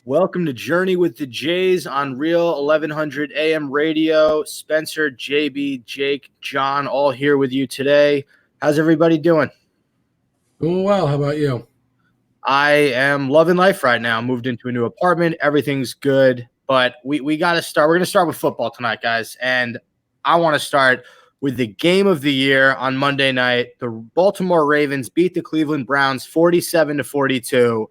Welcome to Journey with the Jays on Real 1100 AM radio. Spenser, JB, Jake, John, all here with you today. How's everybody doing? Doing well. How about you? I am loving life right now. Moved into a new apartment. Everything's good, but we got to start. We're going to start with football tonight, guys. And I want to start with the game of the year on Monday night. The Baltimore Ravens beat the Cleveland Browns 47-42.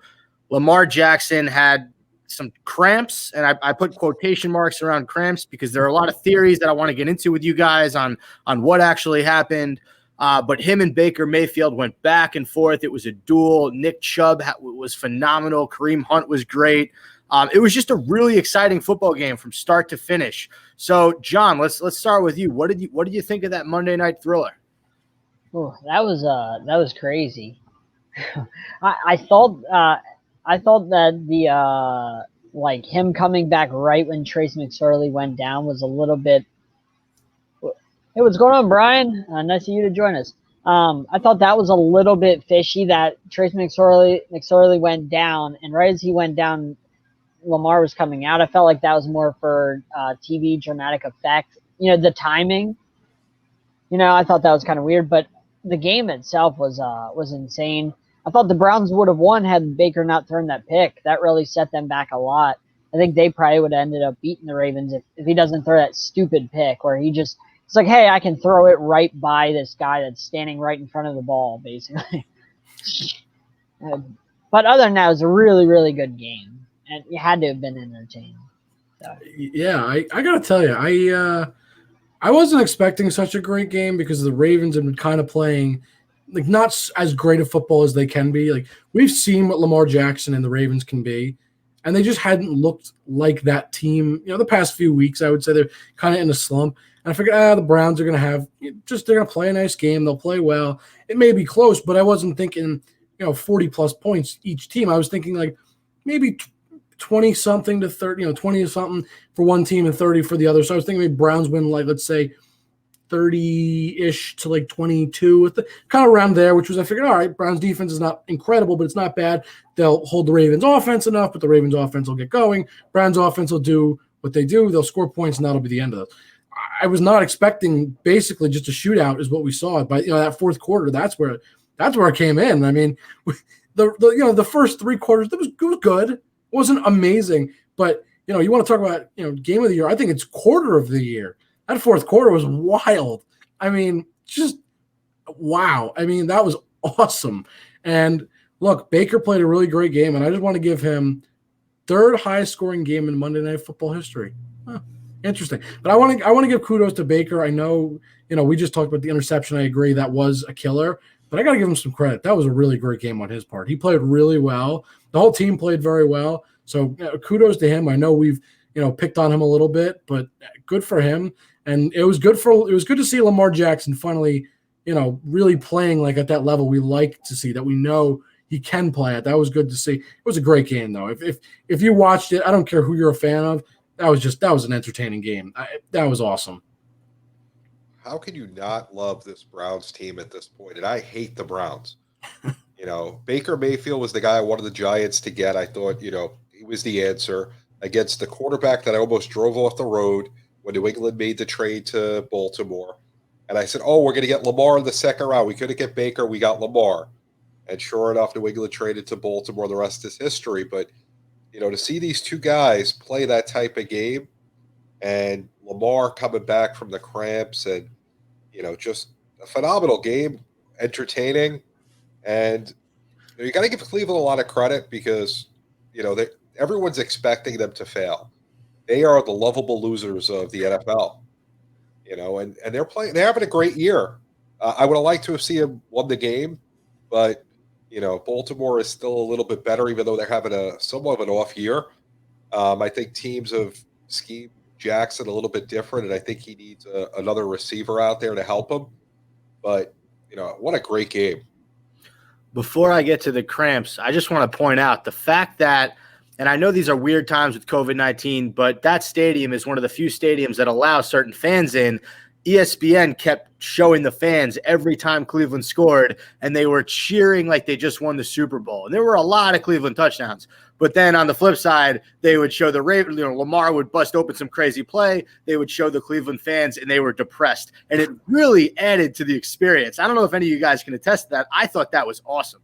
Lamar Jackson had some cramps, and I put quotation marks around cramps because there are a lot of theories that I want to get into with you guys on what actually happened. But him and Baker Mayfield went back and forth. It was a duel. Nick Chubb was phenomenal. Kareem Hunt was great. It was just a really exciting football game from start to finish. So, John, let's start with you. What did you think of that Monday Night Thriller? Oh, that was crazy. I thought that the him coming back right when Trace McSorley went down was a little bit. Hey, what's going on, Brian? Nice of you to join us. I thought that was a little bit fishy that Trace McSorley went down, and right as he went down, Lamar was coming out. I felt like that was more for TV dramatic effect. The timing. I thought that was kind of weird, but the game itself was insane. I thought the Browns would have won had Baker not thrown that pick. That really set them back a lot. I think they probably would have ended up beating the Ravens if he doesn't throw that stupid pick where it's like, hey, I can throw it right by this guy that's standing right in front of the ball, basically. But other than that, it was a really, really good game. And you had to have been entertained. So. Yeah, I got to tell you, I wasn't expecting such a great game because the Ravens have been kind of playing – like not as great a football as they can be. Like we've seen what Lamar Jackson and the Ravens can be, and they just hadn't looked like that team. The past few weeks, I would say they're kind of in a slump. And I figured, the Browns are going to they're going to play a nice game. They'll play well. It may be close, but I wasn't thinking, 40 plus points each team. I was thinking like maybe 20 something to 30, 20 or something for one team and 30 for the other. So I was thinking maybe Browns win let's say 30-ish to 22, kind of around there, which was I figured, all right, Browns defense is not incredible, but it's not bad. They'll hold the Ravens offense enough, but the Ravens offense will get going. Browns offense will do what they do. They'll score points, and that'll be the end of it. I was not expecting basically just a shootout is what we saw. But that fourth quarter, that's where it came in. I mean, the first three quarters, it was good. It wasn't amazing, but you want to talk about game of the year. I think it's quarter of the year. That fourth quarter was wild. I mean, just wow. I mean, that was awesome. And look, Baker played a really great game, and I just want to give him third highest scoring game in Monday Night Football history. Interesting. But I want to give kudos to Baker. I know, we just talked about the interception. I agree that was a killer, but I got to give him some credit. That was a really great game on his part. He played really well. The whole team played very well. So kudos to him. I know we've picked on him a little bit, but good for him. And it was good to see Lamar Jackson finally, really playing at that level we like to see, that we know he can play at. That was good to see. It was a great game though. If you watched it, I don't care who you're a fan of, that was an entertaining game. That was awesome. How can you not love this Browns team at this point? And I hate the Browns. Baker Mayfield was the guy I wanted the Giants to get. I thought, he was the answer against the quarterback that I almost drove off the road when New England made the trade to Baltimore. And I said, we're going to get Lamar in the second round. We couldn't get Baker. We got Lamar. And sure enough, New England traded to Baltimore. The rest is history. But, to see these two guys play that type of game and Lamar coming back from the cramps and, just a phenomenal game, entertaining. And you got to give Cleveland a lot of credit because, everyone's expecting them to fail. They are the lovable losers of the NFL, and they're having a great year. I would have liked to have seen them won the game, but, Baltimore is still a little bit better, even though they're having a somewhat of an off year. I think teams have schemed Jackson a little bit different, and I think he needs another receiver out there to help him. But, what a great game. Before I get to the cramps, I just want to point out the fact that, and I know these are weird times with COVID-19, but that stadium is one of the few stadiums that allow certain fans in. ESPN kept showing the fans every time Cleveland scored, and they were cheering like they just won the Super Bowl. And there were a lot of Cleveland touchdowns. But then on the flip side, they would show the Ravens, Lamar would bust open some crazy play. They would show the Cleveland fans, and they were depressed. And it really added to the experience. I don't know if any of you guys can attest to that. I thought that was awesome.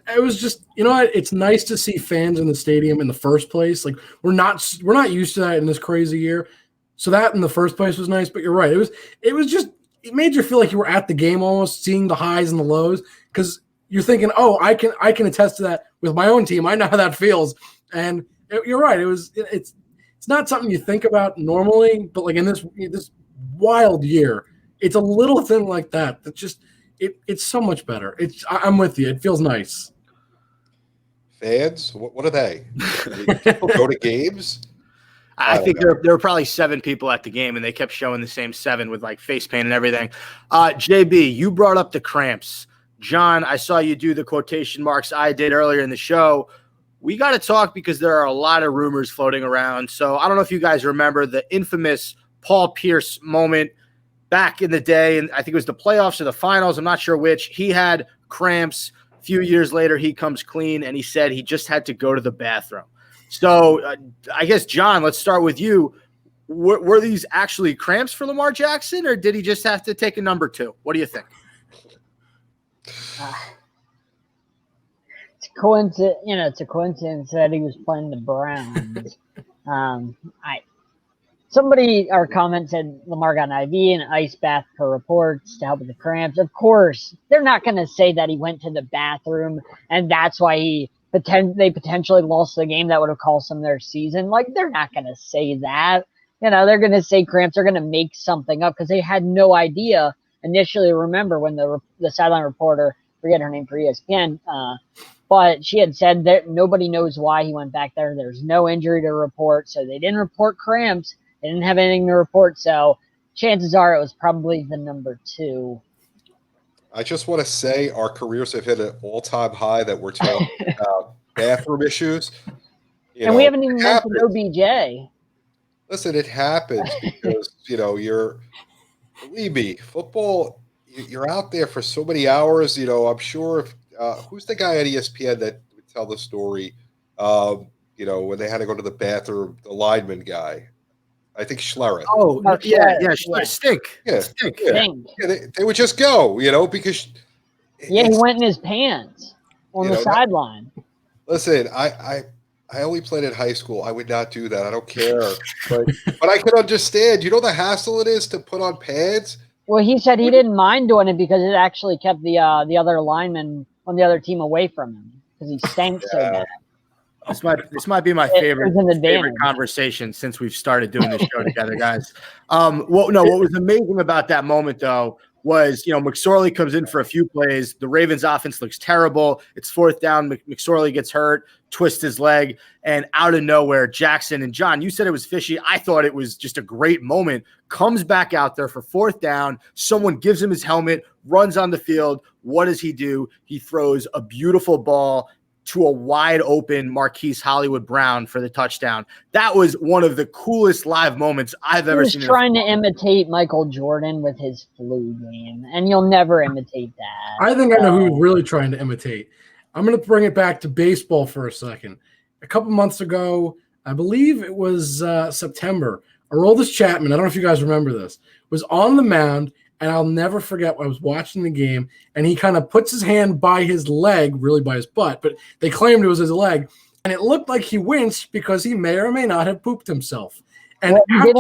It was just, what? It's nice to see fans in the stadium in the first place. Like we're not used to that in this crazy year. So that in the first place was nice. But you're right. It made you feel like you were at the game almost, seeing the highs and the lows, because you're thinking, oh, I can attest to that with my own team. I know how that feels. And you're right. It's not something you think about normally, but like in this wild year, it's a little thing like that just it's so much better. I'm with you. It feels nice. Fans, what are they? People go to games? I think there were probably 7 people at the game, and they kept showing the same 7 with like face paint and everything. JB, you brought up the cramps. John, I saw you do the quotation marks I did earlier in the show. We got to talk because there are a lot of rumors floating around. So I don't know if you guys remember the infamous Paul Pierce moment back in the day, and I think it was the playoffs or the finals. I'm not sure which. He had cramps. A few years later, he comes clean, and he said he just had to go to the bathroom. So I guess, John, let's start with you. Were these actually cramps for Lamar Jackson, or did he just have to take a number 2? What do you think? It's a coincidence. It's a coincidence that he was playing the Browns. Our comment said Lamar got an IV and an ice bath per reports to help with the cramps. Of course, they're not going to say that he went to the bathroom and that's why they potentially lost the game that would have cost them their season. Like, they're not going to say that. They're going to say cramps. They're going to make something up because they had no idea initially. Remember when the sideline reporter, forget her name for ESPN, but she had said that nobody knows why he went back there. There's no injury to report, so they didn't report cramps. They didn't have anything to report, so chances are it was probably the number 2. I just want to say our careers have hit an all-time high that we're talking about bathroom issues. And we haven't even mentioned OBJ. Listen, it happens because, believe me, football, you're out there for so many hours. I'm sure who's the guy at ESPN that would tell the story, when they had to go to the bathroom, the lineman guy. I think Schlereth. Oh, yeah. Stink. Yeah. Stink. Yeah. They would just go, because. Yeah, he went in his pants on the sideline. Listen, I only played in high school. I would not do that. I don't care. But I can understand. You know the hassle it is to put on pads? Well, he said he didn't mind doing it because it actually kept the other lineman on the other team away from him because he stank so bad. This might be my favorite conversation since we've started doing this show together, guys. What was amazing about that moment, though, was, McSorley comes in for a few plays. The Ravens offense looks terrible. It's 4th down. McSorley gets hurt, twists his leg, and out of nowhere, Jackson, and John, you said it was fishy. I thought it was just a great moment. Comes back out there for 4th down. Someone gives him his helmet, runs on the field. What does he do? He throws a beautiful ball to a wide open Marquise Hollywood Brown for the touchdown. That was one of the coolest live moments I've ever seen. He was trying to imitate Michael Jordan with his flu game, and you'll never imitate that. I think I know who he's really trying to imitate. I'm going to bring it back to baseball for a second. A couple months ago, I believe it was September, Aroldis Chapman, I don't know if you guys remember this, was on the mound. And I'll never forget, I was watching the game, and he kind of puts his hand by his leg, really by his butt, but they claimed it was his leg. And it looked like he winced because he may or may not have pooped himself. And after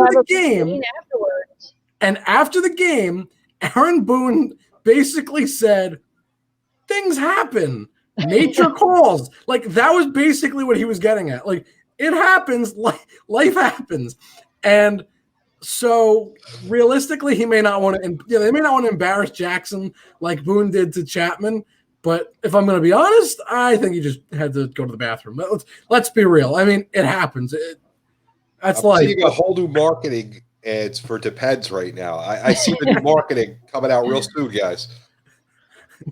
the game, Aaron Boone basically said, things happen. Nature calls. Like, that was basically what he was getting at. Like, it happens. Life happens. And so realistically, they may not want to embarrass Jackson like Boone did to Chapman. But if I'm going to be honest, I think he just had to go to the bathroom. Let's be real. I mean, it happens. That's I'm seeing a whole new marketing ads for Depends right now. I see the new marketing coming out real soon, guys.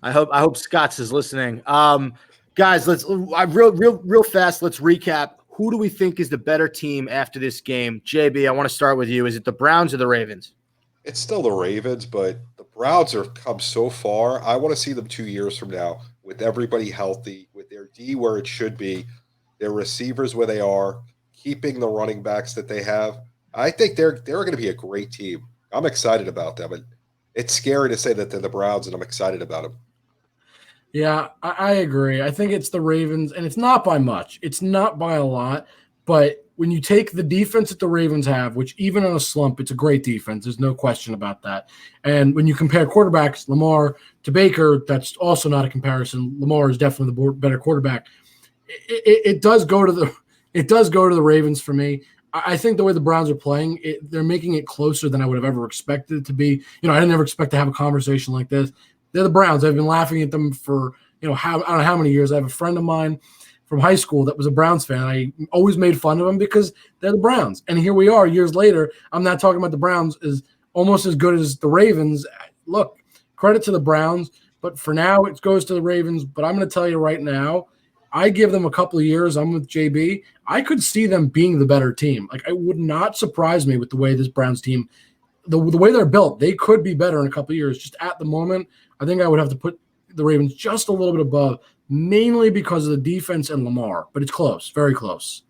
I hope Scott's is listening. Guys, let's real fast. Let's recap. Who do we think is the better team after this game? JB, I want to start with you. Is it the Browns or the Ravens? It's still the Ravens, but the Browns have come so far. I want to see them 2 years from now with everybody healthy, with their D where it should be. their receivers where they are, keeping the running backs that they have. I think they're going to be a great team. I'm excited about them. And it's scary to say that they're the Browns, and I'm excited about them. Yeah, I agree. I think it's the Ravens, and it's not by much. It's not by a lot. But when you take the defense that the Ravens have, which even on a slump, it's a great defense. There's no question about that. And when you compare quarterbacks, Lamar to Baker, that's also not a comparison. Lamar is definitely the better quarterback. It does go to the Ravens for me. I think the way the Browns are playing, they're making it closer than I would have ever expected it to be. I didn't ever expect to have a conversation like this. They're the Browns. I've been laughing at them for I don't know how many years. I have a friend of mine from high school that was a Browns fan. I always made fun of them because they're the Browns. And here we are years later. I'm not talking about the Browns as almost as good as the Ravens. Look, credit to the Browns, but for now it goes to the Ravens. But I'm going to tell you right now, I give them a couple of years. I'm with JB. I could see them being the better team. Like, it would not surprise me with the way this Browns team, the way they're built, they could be better in a couple of years. Just at the moment, I think I would have to put the Ravens just a little bit above, mainly because of the defense and Lamar. But it's close, very close.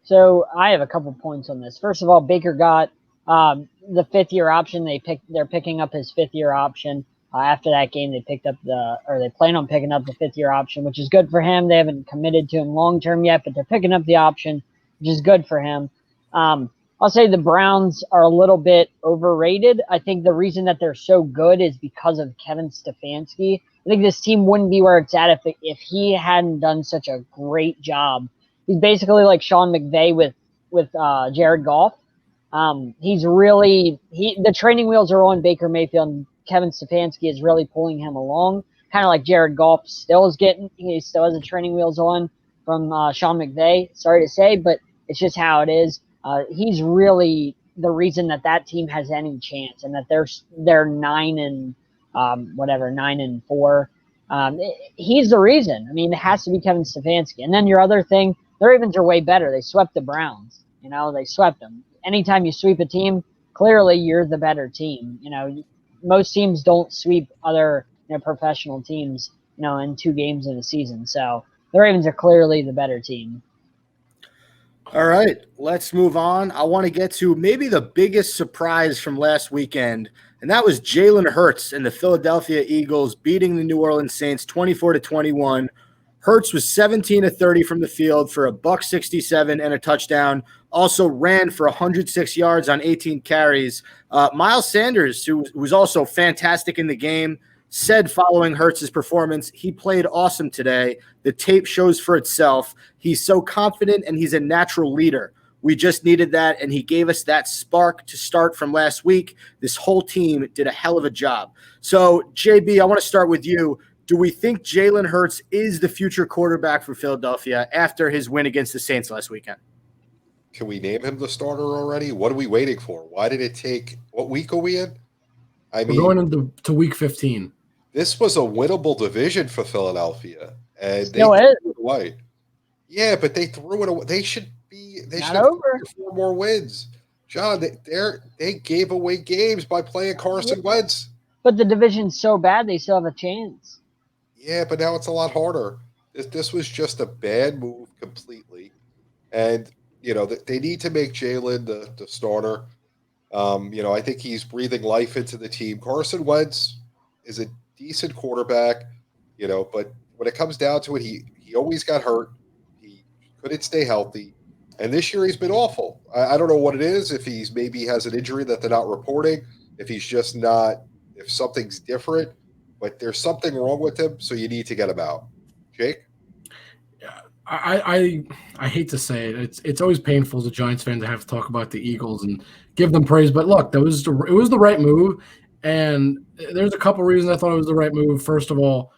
So I have a couple points on this. First of all, Baker got the fifth-year option. They're picking up his fifth-year option. After that game, they plan on picking up the fifth-year option, which is good for him. They haven't committed to him long-term yet, but they're picking up the option, which is good for him. I'll say the Browns are a little bit overrated. I think the reason that they're so good is because of Kevin Stefanski. I think this team wouldn't be where it's at if he hadn't done such a great job. He's basically like Sean McVay with Jared Goff. The training wheels are on Baker Mayfield, and Kevin Stefanski is really pulling him along, kind of like Jared Goff he still has the training wheels on from Sean McVay. Sorry to say, but it's just how it is. He's really the reason that team has any chance, and that they're 9-4. He's the reason. I mean, it has to be Kevin Stefanski. And then your other thing, the Ravens are way better. They swept the Browns. They swept them. Anytime you sweep a team, clearly you're the better team. Most teams don't sweep other professional teams, in 2 games in a season. So the Ravens are clearly the better team. All right, let's move on. I want to get to maybe the biggest surprise from last weekend, and that was Jalen Hurts and the Philadelphia Eagles beating the New Orleans Saints 24-21. Hurts was 17-30 from the field for $167 and a touchdown. Also ran for 106 yards on 18 carries. Miles Sanders, who was also fantastic in the game, said following Hurts' performance, he played awesome today. The tape shows for itself. He's so confident and he's a natural leader. We just needed that, and he gave us that spark to start from last week. This whole team did a hell of a job. So, JB, I want to start with you. Do we think Jalen Hurts is the future quarterback for Philadelphia after his win against the Saints last weekend? Can we name him the starter already? What are we waiting for? Why did it take – what week are we in? We're going into week 15. This was a winnable division for Philadelphia, and they threw it away. Yeah, but they threw it away. They should have 4 more wins. John, they gave away games by playing Carson Wentz. But the division's so bad, they still have a chance. Yeah, but now it's a lot harder. This was just a bad move completely, and they need to make Jalen the starter. I think he's breathing life into the team. Carson Wentz is a decent quarterback, but when it comes down to it, he always got hurt. He couldn't stay healthy. And this year he's been awful. I don't know what it is, if he's maybe has an injury that they're not reporting, if he's just not, if something's different, but there's something wrong with him, so you need to get him out. Jake? Yeah, I hate to say it. It's always painful as a Giants fan to have to talk about the Eagles and give them praise, but look, it was the right move. And there's a couple reasons I thought it was the right move. First of all,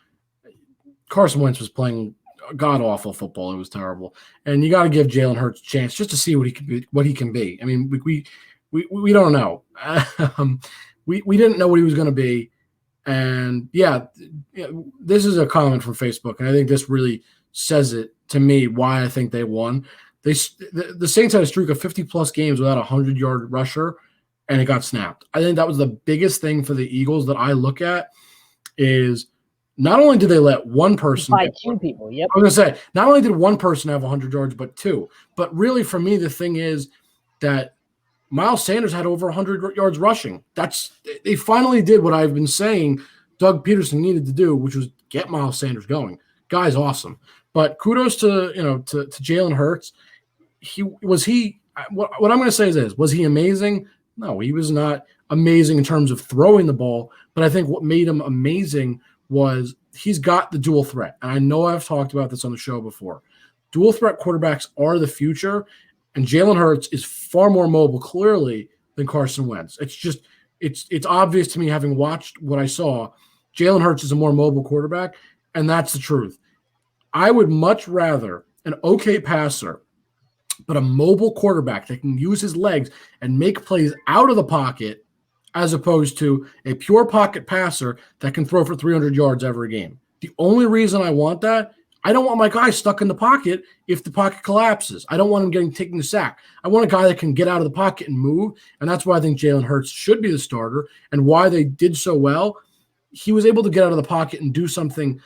Carson Wentz was playing god-awful football. It was terrible. And you got to give Jalen Hurts a chance just to see what he can be. I mean, we don't know. We didn't know what he was going to be. And, this is a comment from Facebook, and I think this really says it to me why I think they won. The Saints had a streak of 50-plus games without a 100-yard rusher, and it got snapped. I think that was the biggest thing for the Eagles that I look at is not only did they let one person by two people. Yep. I was going to say, not only did one person have 100 yards, but two. But really, for me, the thing is that Miles Sanders had over 100 yards rushing. They finally did what I've been saying Doug Peterson needed to do, which was get Miles Sanders going. Guy's awesome. But kudos to Jalen Hurts. What I'm going to say is this: was he amazing? No, he was not amazing in terms of throwing the ball. But I think what made him amazing was he's got the dual threat. And I know I've talked about this on the show before. Dual threat quarterbacks are the future. And Jalen Hurts is far more mobile, clearly, than Carson Wentz. It's obvious to me, having watched what I saw, Jalen Hurts is a more mobile quarterback, and that's the truth. I would much rather an okay passer, but a mobile quarterback that can use his legs and make plays out of the pocket, as opposed to a pure pocket passer that can throw for 300 yards every game. The only reason I want that, I don't want my guy stuck in the pocket if the pocket collapses. I don't want him taking the sack. I want a guy that can get out of the pocket and move, and that's why I think Jalen Hurts should be the starter and why they did so well. He was able to get out of the pocket and do something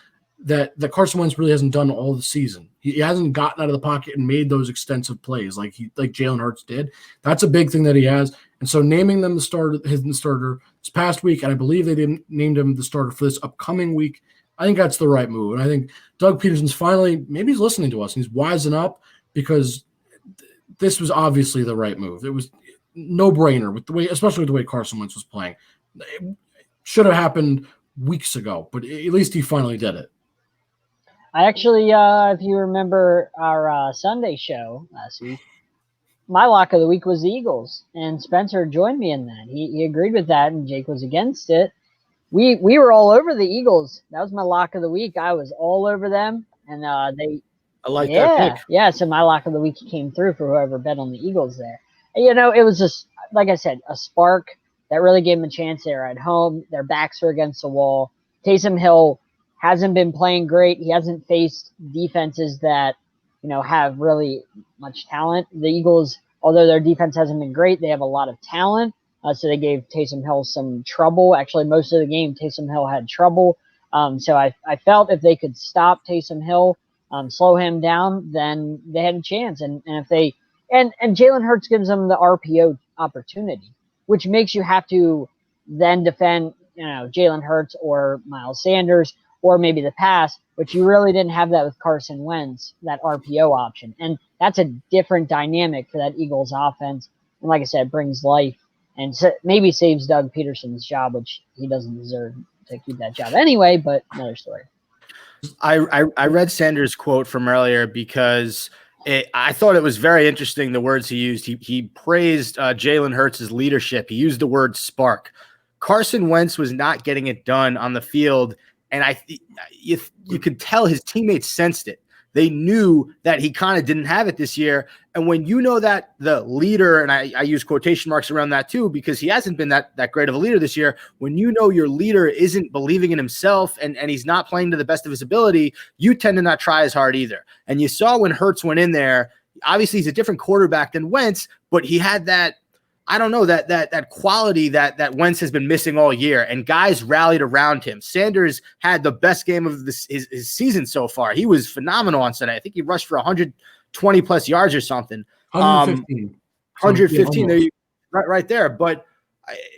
that Carson Wentz really hasn't done all the season. He hasn't gotten out of the pocket and made those extensive plays like Jalen Hurts did. That's a big thing that he has. And so naming them the starter this past week, and I believe they named him the starter for this upcoming week, I think that's the right move. And I think Doug Peterson's finally, maybe he's listening to us and he's wising up, because this was obviously the right move. It was no brainer especially with the way Carson Wentz was playing. It should have happened weeks ago, but at least he finally did it. I actually, if you remember our Sunday show last week, my lock of the week was the Eagles, and Spenser joined me in that. He agreed with that, and Jake was against it. We were all over the Eagles. That was my lock of the week. I was all over them, and I like that pick. Yeah, so my lock of the week came through for whoever bet on the Eagles there. And, it was just, like I said, a spark that really gave them a chance. They were at home. Their backs were against the wall. Taysom Hill hasn't been playing great. He hasn't faced defenses that, have really much talent. The Eagles, although their defense hasn't been great, they have a lot of talent. So they gave Taysom Hill some trouble. Actually, most of the game, Taysom Hill had trouble. So I felt if they could stop Taysom Hill, slow him down, then they had a chance. And Jalen Hurts gives them the RPO opportunity, which makes you have to then defend, Jalen Hurts or Miles Sanders or maybe the pass, which you really didn't have that with Carson Wentz, that RPO option. And that's a different dynamic for that Eagles offense. And like I said, it brings life and maybe saves Doug Peterson's job, which he doesn't deserve to keep that job anyway, but another story. I read Sanders' quote from earlier because I thought it was very interesting, the words he used. He praised Jalen Hurts' leadership. He used the word spark. Carson Wentz was not getting it done on the field, and you could tell his teammates sensed it. They knew that he kind of didn't have it this year. And when you know that the leader, and I use quotation marks around that too, because he hasn't been that great of a leader this year. When you know your leader isn't believing in himself and he's not playing to the best of his ability, you tend to not try as hard either. And you saw when Hurts went in there, obviously he's a different quarterback than Wentz, but he had that, I don't know, that quality that Wentz has been missing all year, and guys rallied around him. Sanders had the best game of his season so far. He was phenomenal on Sunday. I think he rushed for 120 plus yards or something. 115. 115 there, right there. But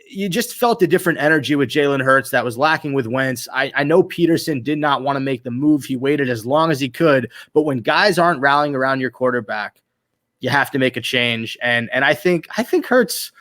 you just felt a different energy with Jalen Hurts that was lacking with Wentz. I know Peterson did not want to make the move. He waited as long as he could. But when guys aren't rallying around your quarterback, you have to make a change. And I think Hurts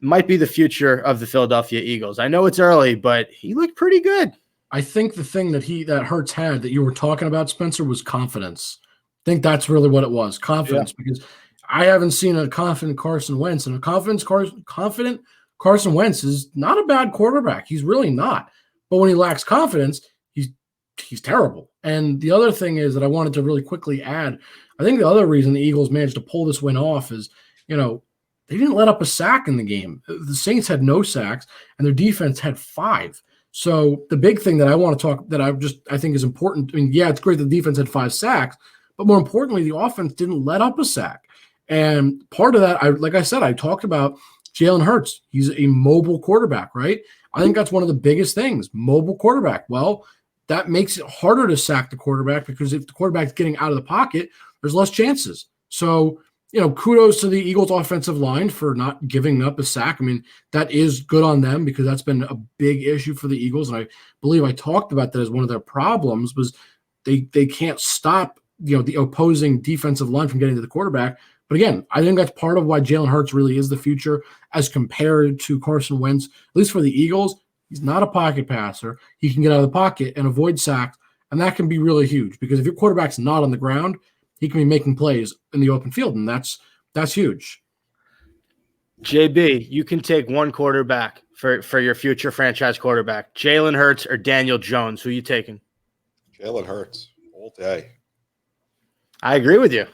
might be the future of the Philadelphia Eagles. I know it's early, but he looked pretty good. I think the thing that Hurts had that you were talking about, Spenser, was confidence. I think that's really what it was, confidence, because I haven't seen a confident Carson Wentz, and a confident Carson Wentz is not a bad quarterback. He's really not. But when he lacks confidence, he's terrible. And the other thing is that I wanted to really quickly add, I think the other reason the Eagles managed to pull this win off is, they didn't let up a sack in the game. The Saints had no sacks, and their defense had 5. So the big thing that I want to talk that I think is important. I mean, yeah, it's great the defense had 5 sacks, but more importantly, the offense didn't let up a sack. And part of that, like I said, I talked about Jalen Hurts. He's a mobile quarterback, right? I think that's one of the biggest things, mobile quarterback. Well, that makes it harder to sack the quarterback because if the quarterback's getting out of the pocket, there's less chances. So, kudos to the Eagles offensive line for not giving up a sack. I mean, that is good on them because that's been a big issue for the Eagles. And I believe I talked about that as one of their problems was they can't stop, the opposing defensive line from getting to the quarterback. But again, I think that's part of why Jalen Hurts really is the future as compared to Carson Wentz, at least for the Eagles. He's not a pocket passer. He can get out of the pocket and avoid sacks, and that can be really huge because if your quarterback's not on the ground, he can be making plays in the open field, and that's huge. JB, you can take one quarterback for your future franchise quarterback, Jalen Hurts or Daniel Jones. Who are you taking? Jalen Hurts all day. I agree with you.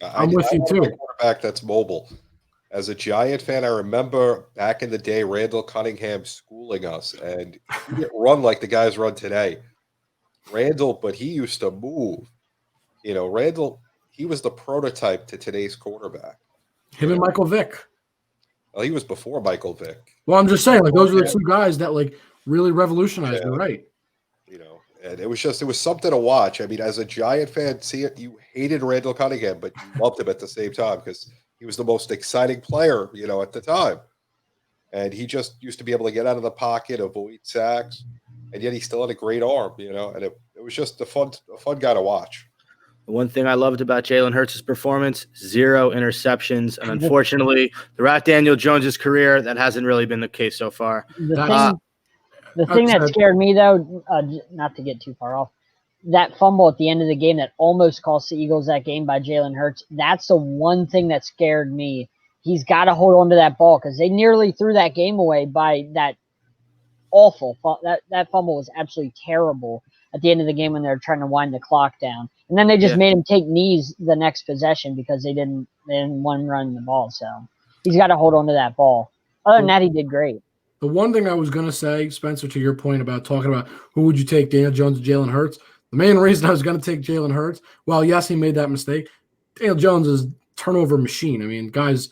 I'm with you too. A quarterback that's mobile. As a Giant fan, I remember back in the day, Randall Cunningham schooling us, and he didn't run like the guys run today. Randall, but he used to move. Randall, he was the prototype to today's quarterback. Him and Michael Vick. Well, he was before Michael Vick. Well, I'm just saying, those are the two guys that really revolutionized. You're right. And it was something to watch. I mean, as a Giant fan, you hated Randall Cunningham, but you loved him at the same time because he was the most exciting player, at the time. And he just used to be able to get out of the pocket, avoid sacks, and yet he still had a great arm, and it was just a fun guy to watch. The one thing I loved about Jalen Hurts' performance, 0 interceptions. And unfortunately, throughout Daniel Jones' career, that hasn't really been the case so far. The thing that scared me, though, not to get too far off, that fumble at the end of the game that almost cost the Eagles that game by Jalen Hurts, that's the one thing that scared me. He's got to hold on to that ball because they nearly threw that game away by that awful that fumble was absolutely terrible at the end of the game when they were trying to wind the clock down. And then they just made him take knees the next possession because they didn't want to run the ball. So he's got to hold on to that ball. Other than that, he did great. The one thing I was going to say, Spencer, to your point about talking about who would you take, Daniel Jones or Jalen Hurts, the main reason I was going to take Jalen Hurts, well, yes, he made that mistake. Daniel Jones is a turnover machine. I mean, guys,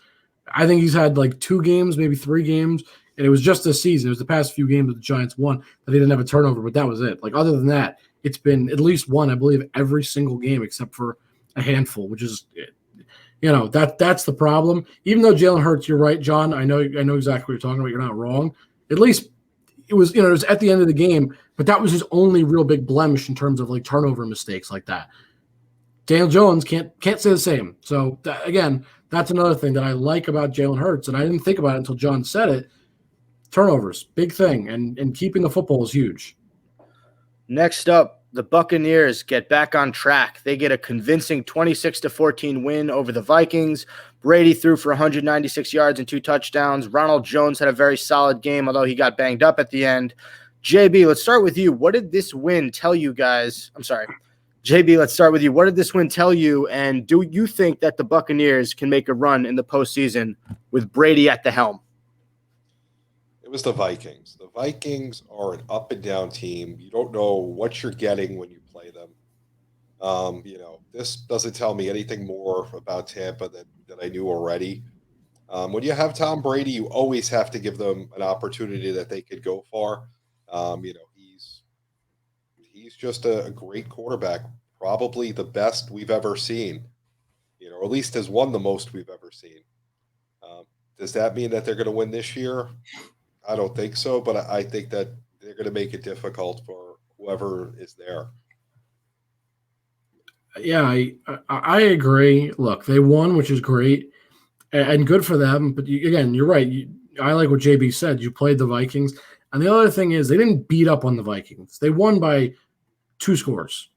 I think he's had 2 games, maybe 3 games, and it was just this season. It was the past few games that the Giants won that he didn't have a turnover, but that was it. Other than that, it's been at least one, I believe, every single game except for a handful, which is, that's the problem. Even though Jalen Hurts, you're right, John. I know exactly what you're talking about. You're not wrong. At least it was, it was at the end of the game, but that was his only real big blemish in terms of turnover mistakes like that. Daniel Jones can't say the same. So again, that's another thing that I like about Jalen Hurts, and I didn't think about it until John said it. Turnovers, big thing, and keeping the football is huge. Next up, the Buccaneers get back on track. They get a convincing 26-14 win over the Vikings. Brady threw for 196 yards and 2 touchdowns. Ronald Jones had a very solid game, although he got banged up at the end. JB, let's start with you. What did this win tell you guys? I'm sorry. JB, let's start with you. What did this win tell you? And do you think that the Buccaneers can make a run in the postseason with Brady at the helm? It was the Vikings. The Vikings are an up and down team. You don't know what you're getting when you play them. This doesn't tell me anything more about Tampa than I knew already. When you have Tom Brady, you always have to give them an opportunity that they could go far. He's just a great quarterback, probably the best we've ever seen, or at least has won the most we've ever seen. Does that mean that they're going to win this year? I don't think so, but I think that they're going to make it difficult for whoever is there. Yeah, I agree. Look, they won, which is great and good for them. But again, you're right. I like what JB said. You played the Vikings. And the other thing is they didn't beat up on the Vikings. They won by 2 scores.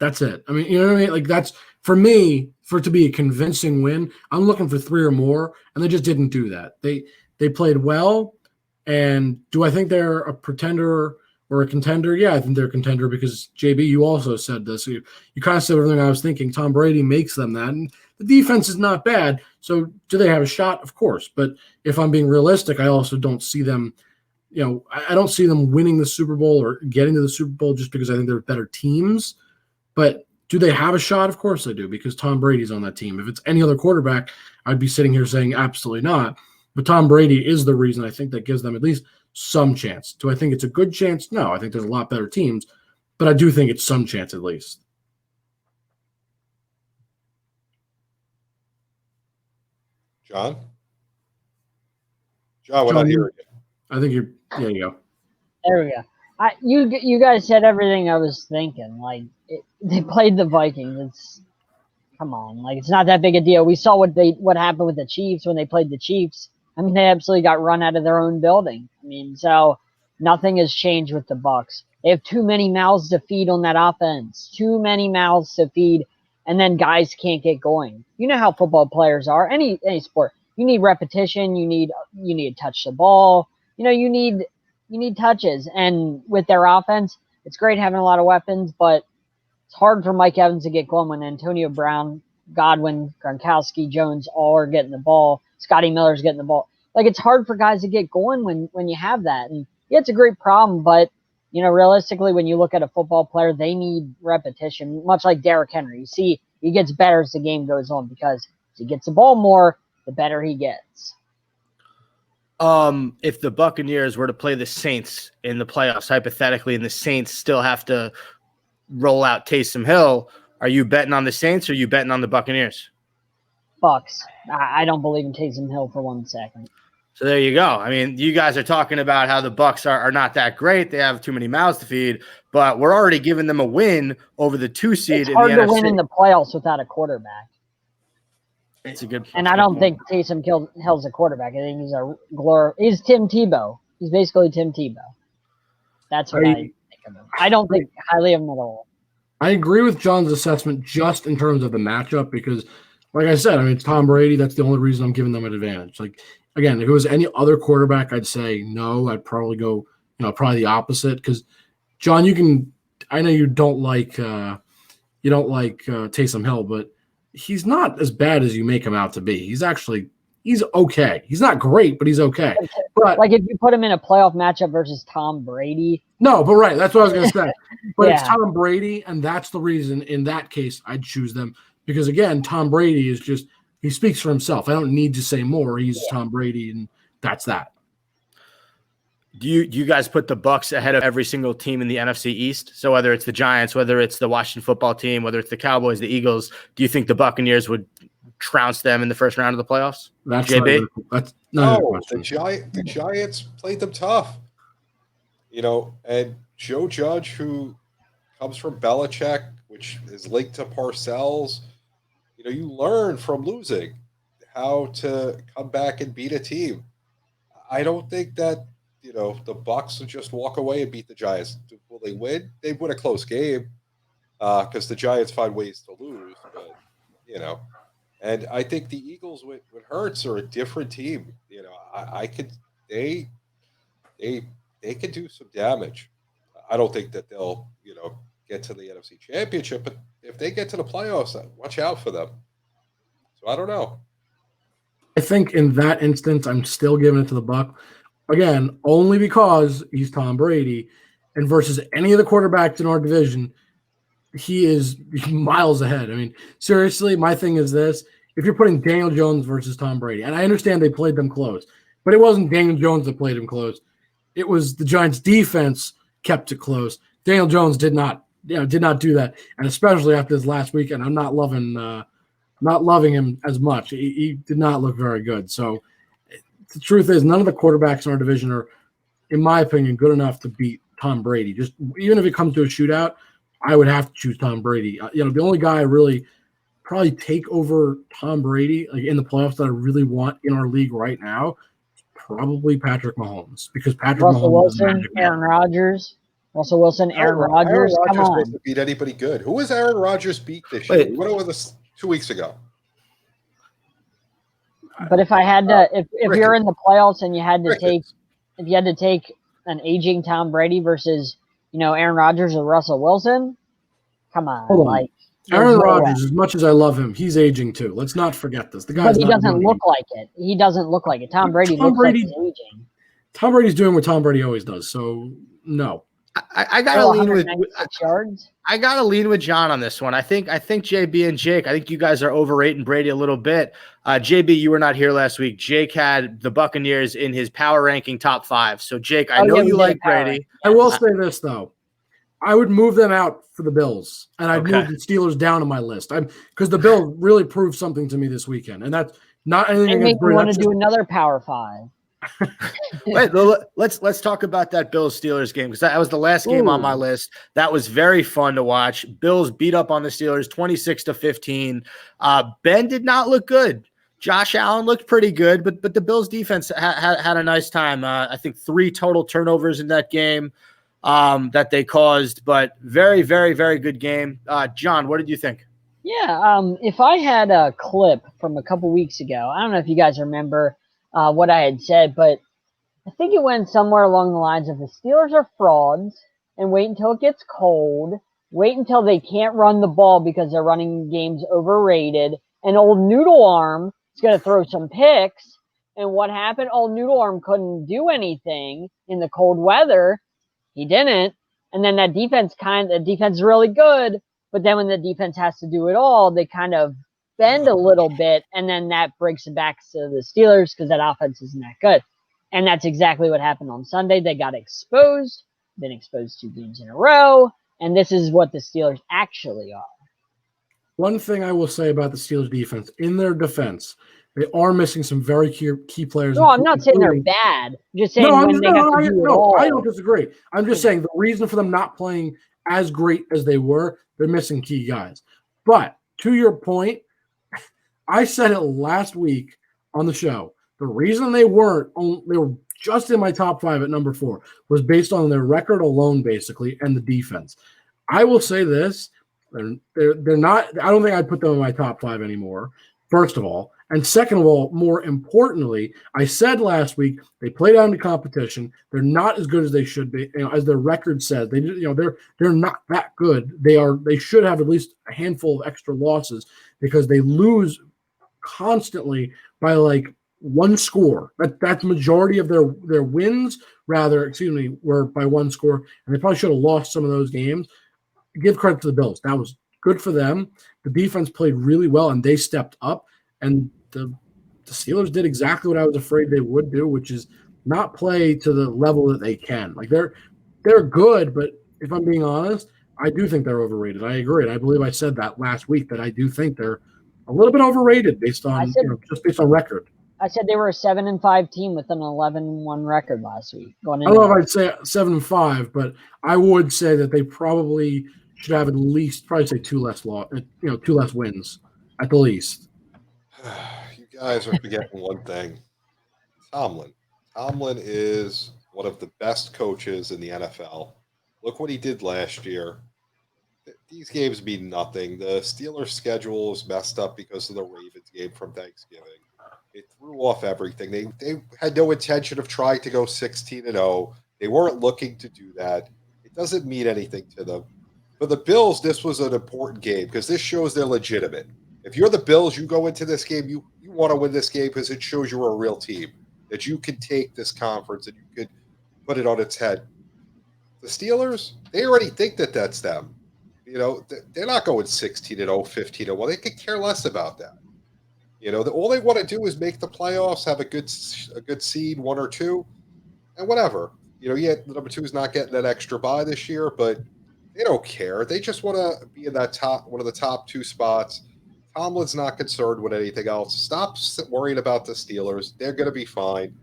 That's it. I mean, you know what I mean? That's, for me, for it to be a convincing win, I'm looking for 3 or more, and they just didn't do that. They played well. And do I think they're a pretender or a contender? Yeah, I think they're a contender because, JB, you also said this. You kind of said everything I was thinking. Tom Brady makes them that. And the defense is not bad. So do they have a shot? Of course. But if I'm being realistic, I also don't see them, I don't see them winning the Super Bowl or getting to the Super Bowl just because I think they're better teams. But do they have a shot? Of course they do because Tom Brady's on that team. If it's any other quarterback, I'd be sitting here saying absolutely not. But Tom Brady is the reason I think that gives them at least some chance. Do I think it's a good chance? No, I think there's a lot better teams. but I do think it's some chance at least. John, we're not hearing you. I think you're. There you go. There we go. You guys said everything I was thinking. Like they played the Vikings. Come on, like it's not that big a deal. We saw what happened with the Chiefs when they played the Chiefs. I mean, they absolutely got run out of their own building. I mean, so nothing has changed with the Bucs. They have too many mouths to feed on that offense. Too many mouths to feed, and then guys can't get going. You know how football players are. Any sport, you need repetition. You need to touch the ball. You need touches. And with their offense, it's great having a lot of weapons, but it's hard for Mike Evans to get going when Antonio Brown, Godwin, Gronkowski, Jones all are getting the ball. Scotty Miller's getting the ball. Like, it's hard for guys to get going when you have that. And yeah, it's a great problem, but realistically, when you look at a football player, they need repetition, much like Derrick Henry. You see, he gets better as the game goes on because as he gets the ball more, the better he gets. If the Buccaneers were to play the Saints in the playoffs, hypothetically, and the Saints still have to roll out Taysom Hill, are you betting on the Saints or are you betting on the Buccaneers? Bucks. I don't believe in Taysom Hill for 1 second. So there you go. I mean, you guys are talking about how the Bucs are not that great. They have too many mouths to feed, but we're already giving them a win over the 2 seed it's in hard the to NFC. win in the playoffs without a quarterback. It's a good. And I don't think Taysom Hill's a quarterback. I think he's Tim Tebow. He's basically Tim Tebow. That's what I think of him. I don't think highly of him at all. I agree with John's assessment just in terms of the matchup because, like I said, I mean, it's Tom Brady. That's the only reason I'm giving them an advantage. Like, again, if it was any other quarterback, I'd say no. I'd probably go, probably the opposite because, John, I know you don't like Taysom Hill, but he's not as bad as you make him out to be. He's okay. He's not great, but he's okay. But like if you put him in a playoff matchup versus Tom Brady. No, but right. That's what I was going to say. But Yeah. It's Tom Brady, and that's the reason in that case I'd choose them. Because, again, Tom Brady is just – he speaks for himself. I don't need to say more. He's Tom Brady, and that's that. Do you guys put the Bucs ahead of every single team in the NFC East? So whether it's the Giants, whether it's the Washington football team, whether it's the Cowboys, the Eagles, do you think the Buccaneers would trounce them in the first round of the playoffs? That's JB? The Giants played them tough. And Joe Judge, who comes from Belichick, which is linked to Parcells, you learn from losing how to come back and beat a team. I don't think that the Bucs would just walk away and beat the Giants. Will they win? They win a close game because the Giants find ways to lose. But and I think the Eagles with Hurts are a different team. They could do some damage. I don't think that they'll get to the NFC Championship, but if they get to the playoffs, watch out for them. So I don't know. I think in that instance, I'm still giving it to the Buck. Again, only because he's Tom Brady, and versus any of the quarterbacks in our division, he is miles ahead. I mean, seriously, my thing is this. If you're putting Daniel Jones versus Tom Brady, and I understand they played them close, but it wasn't Daniel Jones that played him close. It was the Giants' defense kept it close. Daniel Jones did not do that, and especially after this last weekend, I'm not loving him as much. He did not look very good. So the truth is, none of the quarterbacks in our division are, in my opinion, good enough to beat Tom Brady. Just even if it comes to a shootout, I would have to choose Tom Brady. The only guy I really probably take over Tom Brady in the playoffs that I really want in our league right now, probably Patrick Mahomes, because Russell Wilson, Aaron Rodgers. Russell Wilson, Aaron Rodgers. Come on. Doesn't beat anybody good. Who was Aaron Rodgers beat this year? We went over this 2 weeks ago. But if I had to, if you're in the playoffs and you had to take an aging Tom Brady versus Aaron Rodgers or Russell Wilson, come on, Aaron Rodgers, as much as I love him, he's aging too. Let's not forget this. The guy, but he doesn't look like it. He doesn't look like it. Tom Brady looks like he's aging. Tom Brady's doing what Tom Brady always does. So no. I gotta lean with yards. I gotta lean with John on this one. I think JB and Jake, I think you guys are overrating Brady a little bit. JB, you were not here last week. Jake had the Buccaneers in his power ranking top 5. So Jake, I know you like Brady. I will say this though. I would move them out for the Bills, and I'd move the Steelers down on my list. Because the Bills really proved something to me this weekend, and that's not anything. And make me want to do another Power 5. Wait, let's talk about that Bills Steelers game, because that was the last game on my list. That was very fun to watch. Bills beat up on the Steelers 26-15. Ben did not look good. Josh Allen looked pretty good, but the Bills defense had a nice time. I think 3 total turnovers in that game that they caused, but very, very, very good game. John, what did you think? Yeah, if I had a clip from a couple weeks ago, I don't know if you guys remember what I had said, but I think it went somewhere along the lines of the Steelers are frauds, and wait until it gets cold. Wait until they can't run the ball because their running game's overrated. And old Noodle Arm is going to throw some picks. And what happened? Old Noodle Arm couldn't do anything in the cold weather. He didn't. And then that defense is really good. But then when the defense has to do it all, they kind of bend a little bit. And then that breaks it back to the Steelers because that offense isn't that good. And that's exactly what happened on Sunday. They got exposed, been exposed 2 games in a row. And this is what the Steelers actually are. One thing I will say about the Steelers defense, in their defense, they are missing some very key players. No, I'm not saying they're bad. I'm just saying I don't disagree. I'm just saying the reason for them not playing as great as they were, they're missing key guys. But to your point, I said it last week on the show. The reason they were just in my top 5 at number 4 was based on their record alone, basically, and the defense. I will say this. They're not. I don't think I'd put them in my top 5 anymore, first of all. And second of all, more importantly, I said last week they play down to competition. They're not as good as they should be, as their record says. They're not that good. They should have at least a handful of extra losses because they lose constantly by like 1 score. That's majority of their wins, were by 1 score, and they probably should have lost some of those games. Give credit to the Bills. That was good for them. The defense played really well, and they stepped up. And the Steelers did exactly what I was afraid they would do, which is not play to the level that they can. Like they're good, but if I'm being honest, I do think they're overrated. I agree. And I believe I said that last week that I do think they're a little bit overrated based on just based on record. I said they were a 7-5 team with an 11-1 record last week. I don't know if I'd say 7-5, but I would say that they probably should have at least 2 less wins at the least. You guys are forgetting one thing. Tomlin. Tomlin is one of the best coaches in the NFL. Look what he did last year. These games mean nothing. The Steelers' schedule is messed up because of the Ravens game from Thanksgiving. It threw off everything. They had no intention of trying to go 16-0. They weren't looking to do that. It doesn't mean anything to them. For the Bills, this was an important game because this shows they're legitimate. If you're the Bills, you go into this game, you want to win this game because it shows you're a real team, that you can take this conference and you could put it on its head. The Steelers, they already think that that's them. They're not going 16-0, 15-0. Well, they could care less about that. All they want to do is make the playoffs, have a good seed, 1 or 2, and whatever. The number 2 is not getting that extra bye this year, but they don't care. They just want to be in that one of the top 2 spots. Tomlin's not concerned with anything else. Stop worrying about the Steelers. They're going to be fine.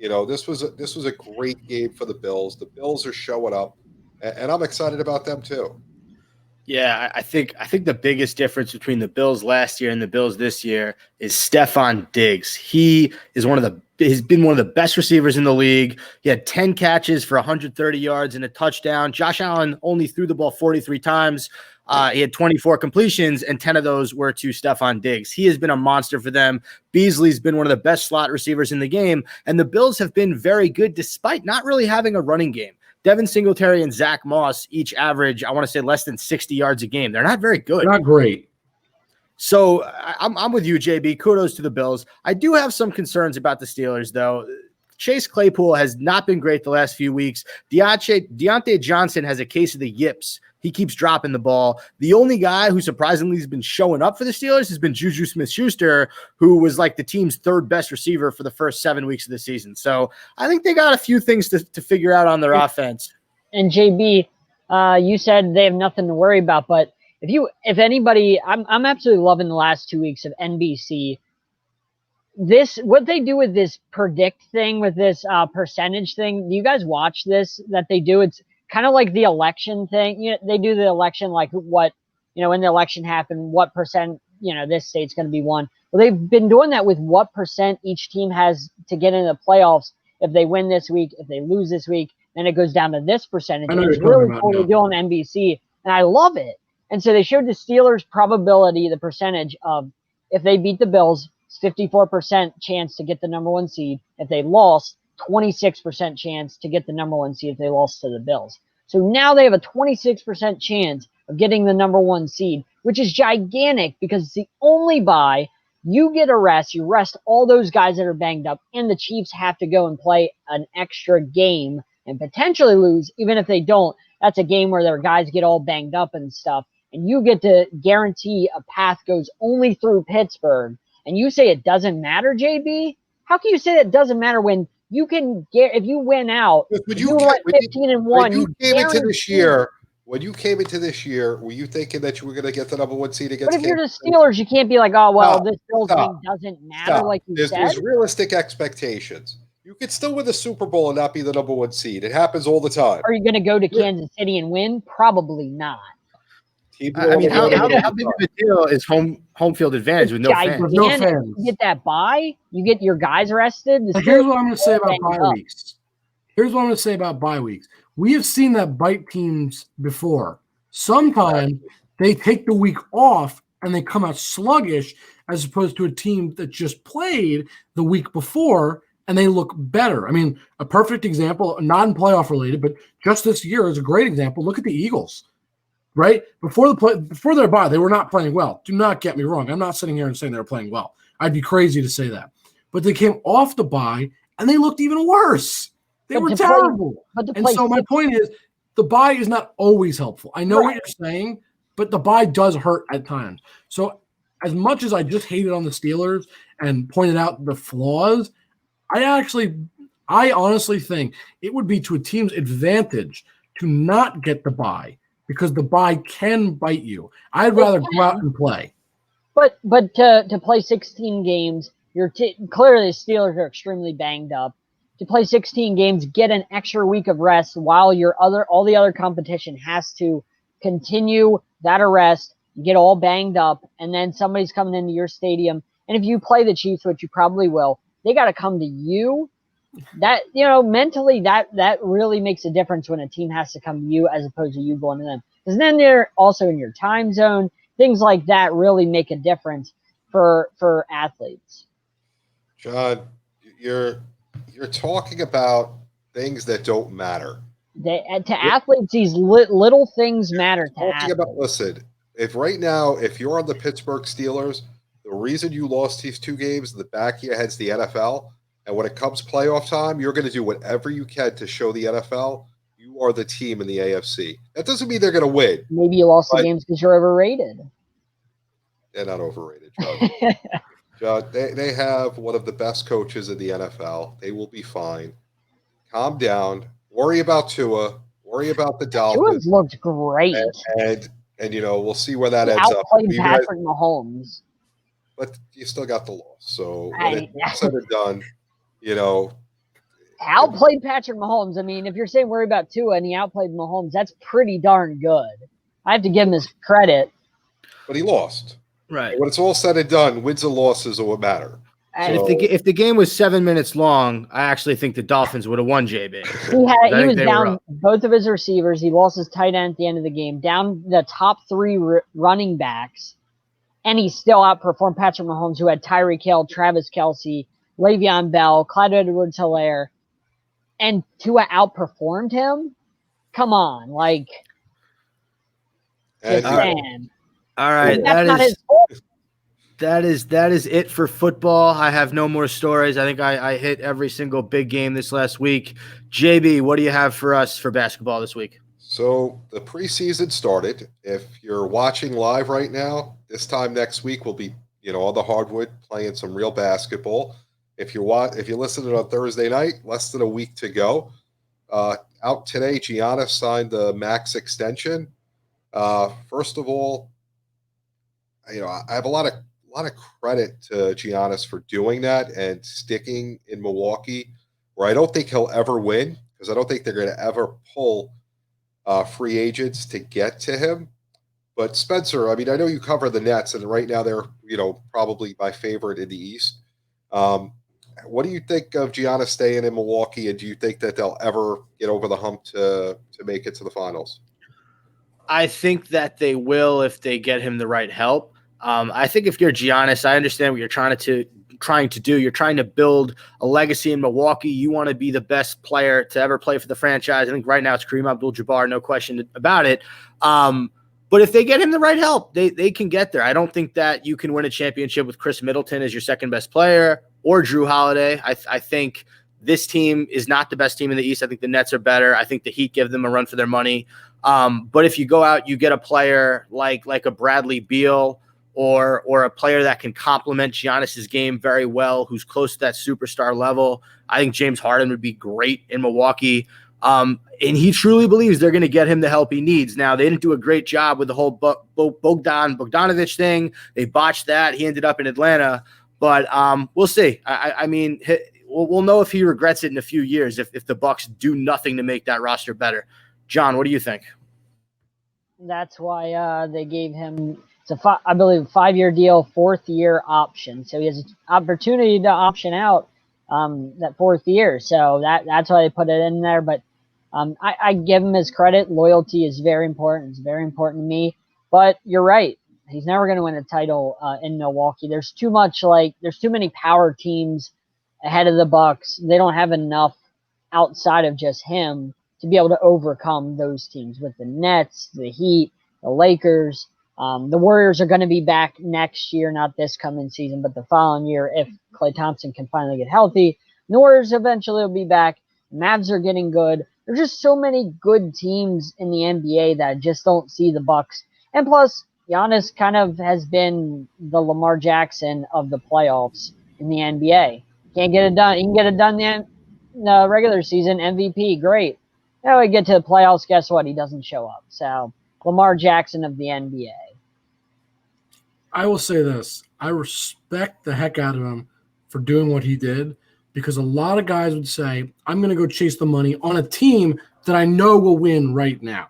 This was a great game for the Bills. The Bills are showing up, and I'm excited about them too. Yeah, I think the biggest difference between the Bills last year and the Bills this year is Stephon Diggs. He's been one of the best receivers in the league. He had 10 catches for 130 yards and a touchdown. Josh Allen only threw the ball 43 times. He had 24 completions, and 10 of those were to Stephon Diggs. He has been a monster for them. Beasley's been one of the best slot receivers in the game, and the Bills have been very good despite not really having a running game. Devin Singletary and Zach Moss each average, I want to say, less than 60 yards a game. They're not very good. Not great. So I'm with you, JB. Kudos to the Bills. I do have some concerns about the Steelers, though. Chase Claypool has not been great the last few weeks. Deontay Johnson has a case of the yips. He keeps dropping the ball. The only guy who surprisingly has been showing up for the Steelers has been Juju Smith-Schuster, who was like the team's 3rd best receiver for the first 7 weeks of the season. So I think they got a few things to figure out on their offense. And JB, You said they have nothing to worry about, but if anybody, I'm absolutely loving the last 2 weeks of NBC. What they do with this predict thing, with this percentage thing. Do you guys watch this that they do? It's kind of like the election thing. They do the election like what, when the election happened, what percent, this state's going to be won. Well, they've been doing that with what percent each team has to get into the playoffs. If they win this week, if they lose this week, then it goes down to this percentage. It's really cool to do on NBC, and I love it. And so they showed the Steelers' probability, the percentage of if they beat the Bills, 54% chance to get the number 1 seed. If they lost, 26% chance to get the number 1 seed if they lost to the Bills. So now they have a 26% chance of getting the number 1 seed, which is gigantic because it's the only bye. You get a rest. You rest all those guys that are banged up, and the Chiefs have to go and play an extra game and potentially lose. Even if they don't, that's a game where their guys get all banged up and stuff, and you get to guarantee a path goes only through Pittsburgh. And you say it doesn't matter, JB? How can you say that doesn't matter when you can get, if you win out, you went 15-1. When you came into this year, were you thinking that you were going to get the number 1 seed against? But if you're the Steelers, you can't be like, oh well, this Bills game doesn't matter. Like you said, there's realistic expectations. You could still win the Super Bowl and not be the number 1 seed. It happens all the time. Are you going to go to Kansas City and win? Probably not. I mean, how big of a deal is home field advantage with no fans? No fans. You get that bye. You get your guys rested. Here's what I'm going to say about bye weeks. We have seen that bite teams before. Sometimes they take the week off and they come out sluggish as opposed to a team that just played the week before and they look better. I mean, a perfect example, non-playoff related, but just this year is a great example. Look at the Eagles. Right? Before their bye, they were not playing well. Do not get me wrong. I'm not sitting here and saying they were playing well. I'd be crazy to say that. But they came off the bye, and they looked even worse. They were terrible. My point is, the bye is not always helpful. I know what you're saying, but the bye does hurt at times. So as much as I just hated on the Steelers and pointed out the flaws, I honestly think it would be to a team's advantage to not get the bye, because the bye can bite you. I'd rather go out and play. But to play 16 games, clearly the Steelers are extremely banged up. To play 16 games, get an extra week of rest while all the other competition has to continue that arrest, get all banged up, and then somebody's coming into your stadium. And if you play the Chiefs, which you probably will, they got to come to you. That, mentally, that really makes a difference when a team has to come to you as opposed to you going to them. Because then they're also in your time zone. Things like that really make a difference for athletes. John, you're talking about things that don't matter. Athletes, these little things matter to athletes. Listen, if you're on the Pittsburgh Steelers, the reason you lost these 2 games in the back of your head's the NFL. And when it comes playoff time, you're going to do whatever you can to show the NFL you are the team in the AFC. That doesn't mean they're going to win. Maybe you lost the games because you're overrated. They're not overrated, John. John, they have one of the best coaches in the NFL. They will be fine. Calm down. Worry about Tua. Worry about the Dolphins. Tua looked great. And we'll see where that ends up. Outplayed Patrick Mahomes. But you still got the loss. So when it's said and done, outplayed Patrick Mahomes. I mean, if you're saying worry about Tua and he outplayed Mahomes, that's pretty darn good. I have to give him his credit. But he lost. Right. And when it's all said and done, wins and losses are what matter. If the game was 7 minutes long, I actually think the Dolphins would have won, JB. He was down both of his receivers. He lost his tight end at the end of the game, down the top 3 running backs, and he still outperformed Patrick Mahomes, who had Tyreek Hill, Travis Kelce, Le'Veon Bell, Clyde Edwards-Helaire, and Tua outperformed him? Come on, all right, that is it for football. I have no more stories. I think I hit every single big game this last week. JB, what do you have for us for basketball this week? So the preseason started. If you're watching live right now, this time next week we'll be, on the hardwood playing some real basketball. If you're listening on Thursday night, less than a week to go. Out today, Giannis signed the max extension. First of all, I have a lot of credit to Giannis for doing that and sticking in Milwaukee, where I don't think he'll ever win, because I don't think they're going to ever pull free agents to get to him. But Spenser, I mean, I know you cover the Nets, and right now they're probably my favorite in the East. What do you think of Giannis staying in Milwaukee, and do you think that they'll ever get over the hump to make it to the finals? I think that they will if they get him the right help. I think if you're Giannis, I understand what you're trying to do. You're trying to build a legacy in Milwaukee. You want to be the best player to ever play for the franchise. I think right now it's Kareem Abdul-Jabbar, no question about it. But if they get him the right help, they can get there. I don't think that you can win a championship with Chris Middleton as your second best player or Drew Holiday. I think this team is not the best team in the East. I think the Nets are better. I think the Heat give them a run for their money. But if you go out, you get a player like a Bradley Beal or a player that can complement Giannis's game very well, who's close to that superstar level. I think James Harden would be great in Milwaukee. And he truly believes they're going to get him the help he needs. Now, they didn't do a great job with the whole Bogdanovich thing. They botched that. He ended up in Atlanta. But we'll see. I mean, we'll know if he regrets it in a few years if the Bucks do nothing to make that roster better. John, what do you think? That's why they gave him, I believe, a 5-year deal, 4th-year option. So he has an opportunity to option out that 4th year. So that's why they put it in there. But I give him his credit. Loyalty is very important. It's very important to me. But you're right. He's never going to win a title in Milwaukee. There's too many power teams ahead of the Bucks. They don't have enough outside of just him to be able to overcome those teams with the Nets, the Heat, the Lakers. The Warriors are going to be back next year, not this coming season, but the following year if Klay Thompson can finally get healthy. The Warriors eventually will be back. Mavs are getting good. There's just so many good teams in the NBA that I just don't see the Bucks. And plus, Giannis kind of has been the Lamar Jackson of the playoffs in the NBA. Can't get it done. He can get it done in the regular season, MVP, great. Now we get to the playoffs, guess what? He doesn't show up. So, Lamar Jackson of the NBA. I will say this. I respect the heck out of him for doing what he did, because a lot of guys would say, I'm going to go chase the money on a team that I know will win right now.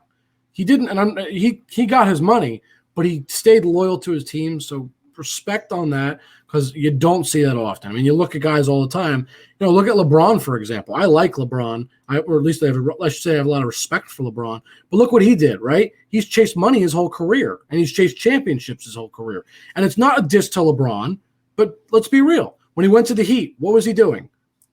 He didn't, and he got his money, but he stayed loyal to his team, so respect on that, because you don't see that often. I mean, you look at guys all the time. Look at LeBron, for example. I like LeBron, or at least I should say I have a lot of respect for LeBron. But look what he did, right? He's chased money his whole career, and he's chased championships his whole career. And it's not a diss to LeBron, but let's be real. When he went to the Heat, what was he doing?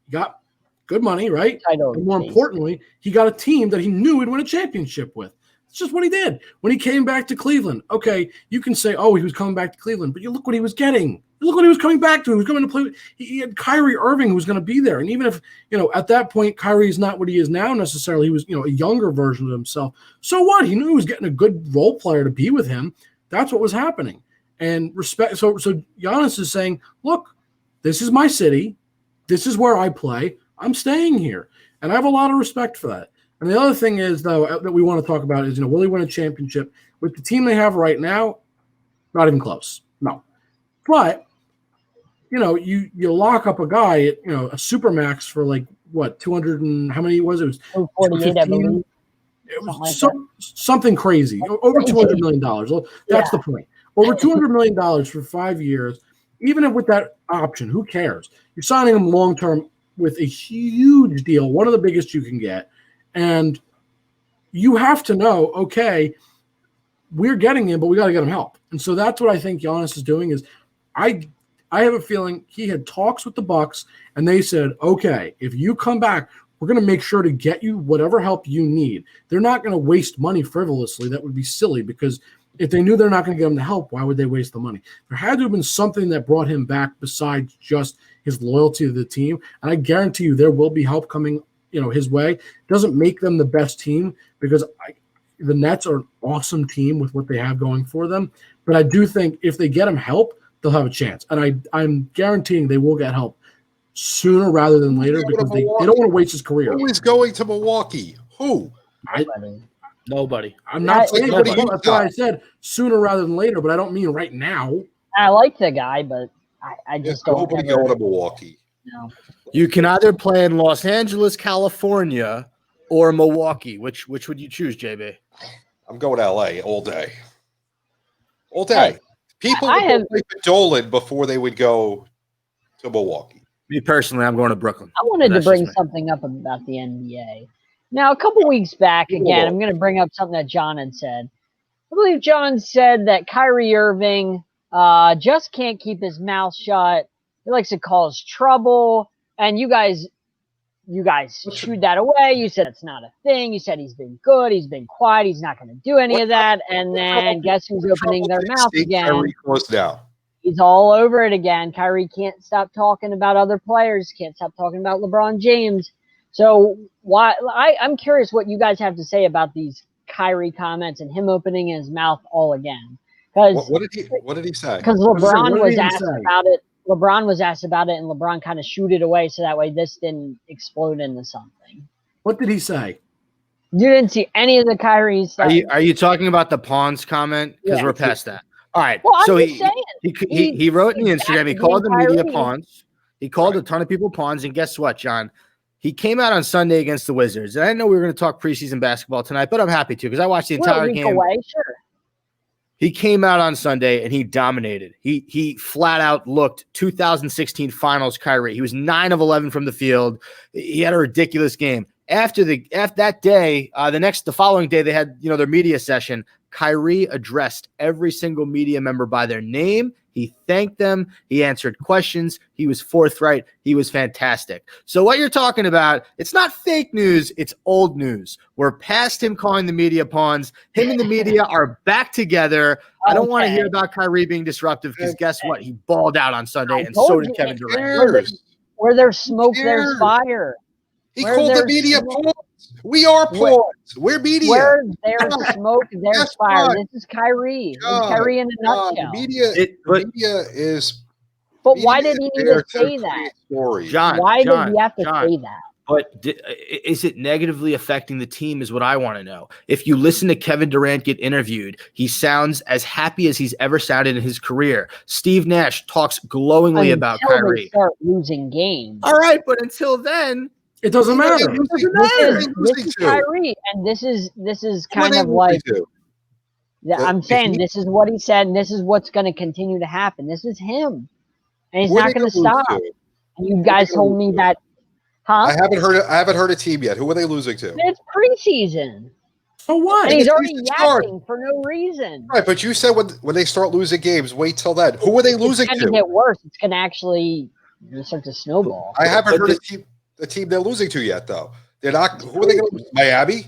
He got good money, right? And more importantly, he got a team that he knew he'd win a championship with. It's just what he did. When he came back to Cleveland, okay, you can say, oh, he was coming back to Cleveland, but you look what he was getting. Look what he was coming back to. He was coming to play. He had Kyrie Irving who was going to be there. And even if, at that point, Kyrie is not what he is now necessarily. He was, a younger version of himself. So what? He knew he was getting a good role player to be with him. That's what was happening. And respect. So Giannis is saying, look, this is my city. This is where I play. I'm staying here. And I have a lot of respect for that. And the other thing is, though, that we want to talk about is, will he win a championship? With the team they have right now, not even close. No. But, you lock up a guy at, a supermax for like, what, 200 and how many was it? It was 248, I believe. It was something crazy. Over $200 million. That's the point. Over $200 million for 5 years. Even if with that option, who cares? You're signing him long-term with a huge deal, one of the biggest you can get. And you have to know, okay, we're getting him, but we got to get him help. And so that's what I think Giannis is doing is I have a feeling he had talks with the Bucks, and they said, okay, if you come back, we're going to make sure to get you whatever help you need. They're not going to waste money frivolously. That would be silly, because if they knew they're not going to get him the help, why would they waste the money? There had to have been something that brought him back besides just his loyalty to the team. And I guarantee you there will be help coming his way. Doesn't make them the best team, because the Nets are an awesome team with what they have going for them. But I do think if they get him help, they'll have a chance. And I'm guaranteeing they will get help. sooner rather than later because they don't want to waste his career. Who is going to Milwaukee? Who? Nobody. I'm not saying Like, that's why I said sooner rather than later, but I don't mean right now. I like the guy, but I just don't. Nobody going to Milwaukee. No. You can either play in Los Angeles, California, or Milwaukee. Which would you choose, JB? I'm going to LA all day. All day. Hey, People I would have- go play for Dolan before they would go to Milwaukee. Me personally, I'm going to Brooklyn. I wanted to That's bring just me. something up about the NBA. Now, a couple weeks back, again, I'm going to bring up something that John had said. I believe John said that Kyrie Irving just can't keep his mouth shut. He likes to cause trouble, and you guys shooed that away. You said it's not a thing. You said he's been good. He's been quiet. He's not going to do any of that. And then guess who's opening their mouth again? Kyrie close down. He's all over it again. Kyrie can't stop talking about other players. Can't stop talking about LeBron James. So I'm curious what you guys have to say about these Kyrie comments and him opening his mouth all again. Because What did he say? because What LeBron did was he asked say? about it. LeBron was asked about it, and LeBron kind of shooed it away so that way this didn't explode into something. What did he say? You didn't see any of the Kyrie stuff. Are you talking about the pawns comment? Because Yeah. we're past that. All right. Well, I'm so just saying. he wrote in the Instagram. He called the media Kyrie. pawns. He called a ton of people pawns. And guess what, John? He came out on Sunday against the Wizards. And I didn't know we were going to talk preseason basketball tonight, but I'm happy to because I watched the We're a entire week game. away, sure. He came out on Sunday and he dominated. He flat out looked 2016 Finals Kyrie. He was 9 of 11 from the field. He had a ridiculous game. After that day, the following day, they had their media session. Kyrie addressed every single media member by their name. He thanked them. He answered questions. He was forthright. He was fantastic. So what you're talking about, it's not fake news. It's old news. We're past him calling the media pawns. Him and the media are back together. I don't want to hear about Kyrie being disruptive because guess what? He balled out on Sunday, and so did Kevin Durant. Where there's smoke, there's fire. He called the media pawns. We are pawns. We're media. Where there's smoke, there's fire. This is Kyrie. This is Kyrie in a nutshell. The media is. But why did he need to say that? John, why did he have to say that? But is it negatively affecting the team is what I want to know. If you listen to Kevin Durant get interviewed, he sounds as happy as he's ever sounded in his career. Steve Nash talks glowingly about Kyrie. They start losing games. All right, but until then, it doesn't matter. This is Kyrie, and this is kind of like I'm saying. This is what he said, and this is what's going to continue to happen. This is him, and he's not going to stop. And you guys told me that, huh? I haven't heard a team yet. Who are they losing to? It's preseason. So what? And he's already yapping for no reason. Right, but you said when they start losing games, wait till then. Who are they losing to? It's going to get worse. It's going to actually start to snowball. I haven't heard the team they're losing to yet, though. They're not. Who are they going to lose? Miami?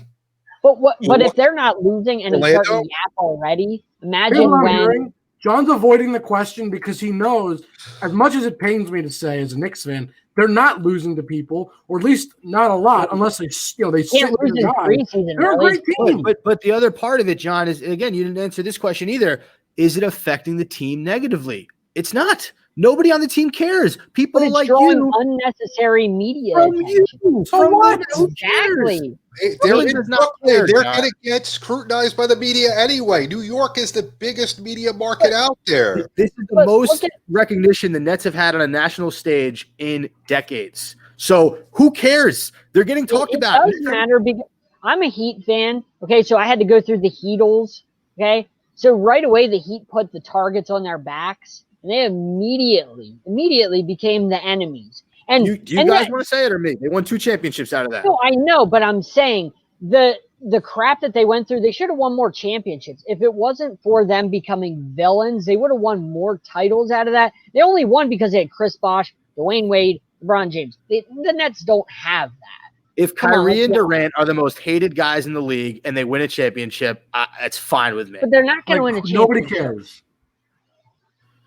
But if they're not losing and he's starting to yap already, imagine when John's avoiding the question because he knows, as much as it pains me to say as a Knicks fan, they're not losing to people, or at least not a lot, unless they can't lose in preseason. They're a great team. But the other part of it, John, is again, you didn't answer this question either. Is it affecting the team negatively? It's not. Nobody on the team cares. People like you, unnecessary media attention. So what? Exactly. They're going to get scrutinized by the media anyway. New York is the biggest media market out there. This is the most recognition the Nets have had on a national stage in decades. So who cares? They're getting talked about. It doesn't matter because I'm a Heat fan. Okay, so I had to go through the Heatles. Okay, so right away the Heat put the targets on their backs. And they immediately became the enemies. And you guys want to say it or me? They won 2 championships out of that. No, I know, but I'm saying the crap that they went through, they should have won more championships. If it wasn't for them becoming villains, they would have won more titles out of that. They only won because they had Chris Bosh, Dwayne Wade, LeBron James. The Nets don't have that. If Kyrie and Durant are the most hated guys in the league and they win a championship, it's fine with me. But they're not going to win a championship. Nobody cares.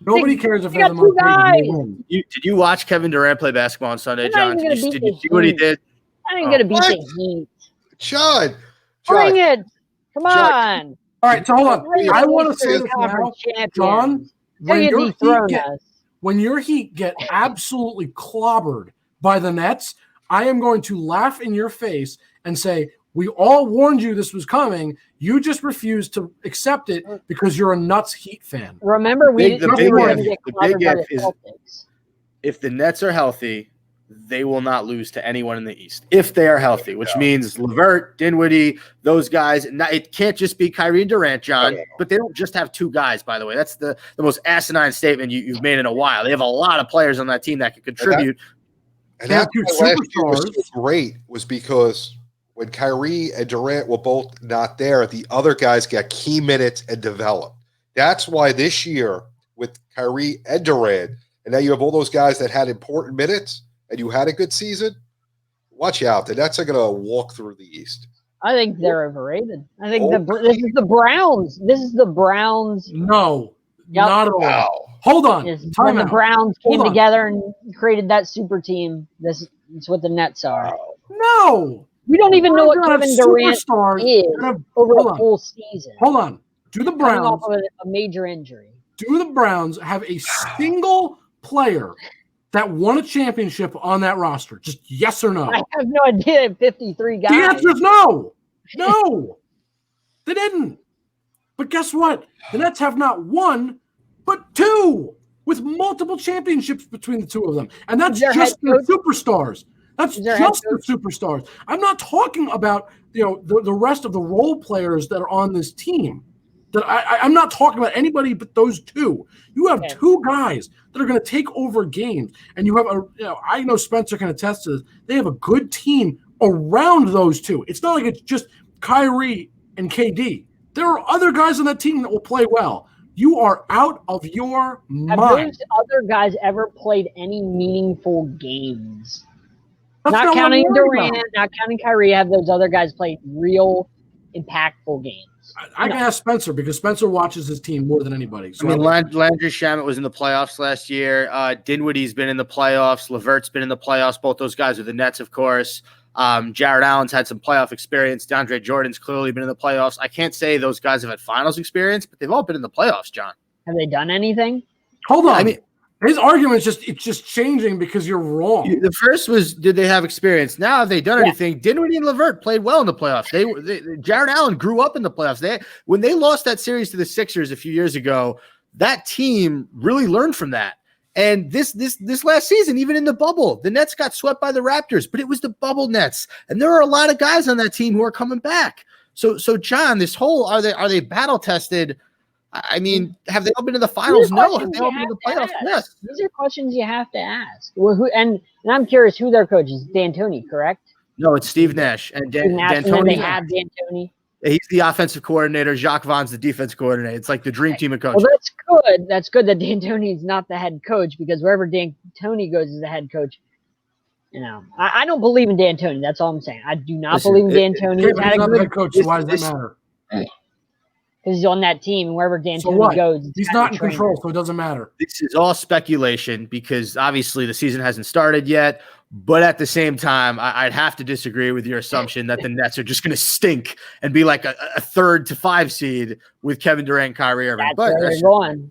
Nobody cares if they're the most hated. Did you watch Kevin Durant play basketball on Sunday, John? Did you see what he did? I ain't going to beat the Heat. John. Bring it. Come on. All right, so hold on. I want to say this now. John, when your Heat get absolutely clobbered by the Nets, I am going to laugh in your face and say, we all warned you this was coming. You just refused to accept it because you're a nuts Heat fan. Remember, we were going to get clobbered by the Celtics. If the Nets are healthy, they will not lose to anyone in the East if they are healthy, which means LeVert, Dinwiddie, those guys. It can't just be Kyrie and Durant, John, but they don't just have two guys, by the way. That's the most asinine statement you've made in a while. They have a lot of players on that team that can contribute. And that's why last year was so great, was because when Kyrie and Durant were both not there, the other guys got key minutes and developed. That's why this year with Kyrie and Durant, and now you have all those guys that had important minutes, and you had a good season, watch out. The Nets are going to walk through the East. I think they're overrated. I think this is the Browns. This is the Browns. No, not at all. Wow. Hold on. When the Browns came together and created that super team, this is what the Nets are. No. We don't even know what Kevin Durant is over a full season. Hold on. Do the Browns off of a major injury? Do the Browns have a single player that won a championship on that roster? Just yes or no? I have no idea. 53 guys. The answer is no. No. They didn't. But guess what? The Nets have not one, but two, with multiple championships between the two of them. And that's just their superstars. That's just their superstars. I'm not talking about the rest of the role players that are on this team. That I'm not talking about anybody but those two. You have two guys that are going to take over games, and you have I know Spenser can attest to this. They have a good team around those two. It's not like it's just Kyrie and KD. There are other guys on that team that will play well. You are out of your mind. Have those other guys ever played any meaningful games? Not counting Durant, not counting Kyrie. Have those other guys played real impactful games? I can ask Spenser because Spenser watches his team more than anybody. So Landry Shamet was in the playoffs last year. Dinwiddie's been in the playoffs. LeVert's been in the playoffs. Both those guys are the Nets, of course. Jared Allen's had some playoff experience. DeAndre Jordan's clearly been in the playoffs. I can't say those guys have had finals experience, but they've all been in the playoffs, John. Have they done anything? Hold on. I mean, his argument is just changing because you're wrong. The first was, did they have experience? Now, have they done anything? Dinwiddie and LeVert played well in the playoffs. Jared Allen grew up in the playoffs. When they lost that series to the Sixers a few years ago, that team really learned from that. And this last season, even in the bubble, the Nets got swept by the Raptors, but it was the bubble Nets. And there are a lot of guys on that team who are coming back. So John, this whole, are they battle tested? I mean, have they all been in the finals? No. Have they all been in the playoffs? Yes. These are questions you have to ask. Well, and I'm curious who their coach is. D'Antoni, correct? No, it's Steve Nash. And D'Antoni. They have D'Antoni. He's the offensive coordinator. Jacques Vaughn's the defense coordinator. It's like the dream team of coaches. Well, that's good. That's good that D'Antoni is not the head coach, because wherever D'Antoni goes as the head coach, I don't believe in D'Antoni. That's all I'm saying. I do not believe in D'Antoni. He's not the head coach, so why does that matter? Because he's on that team, and wherever D'Antoni goes, he's not in control, so it doesn't matter. This is all speculation because obviously the season hasn't started yet. But at the same time, I'd have to disagree with your assumption that the Nets are just going to stink and be like a 3rd to 5 seed with Kevin Durant, Kyrie Irving. That's where they're going.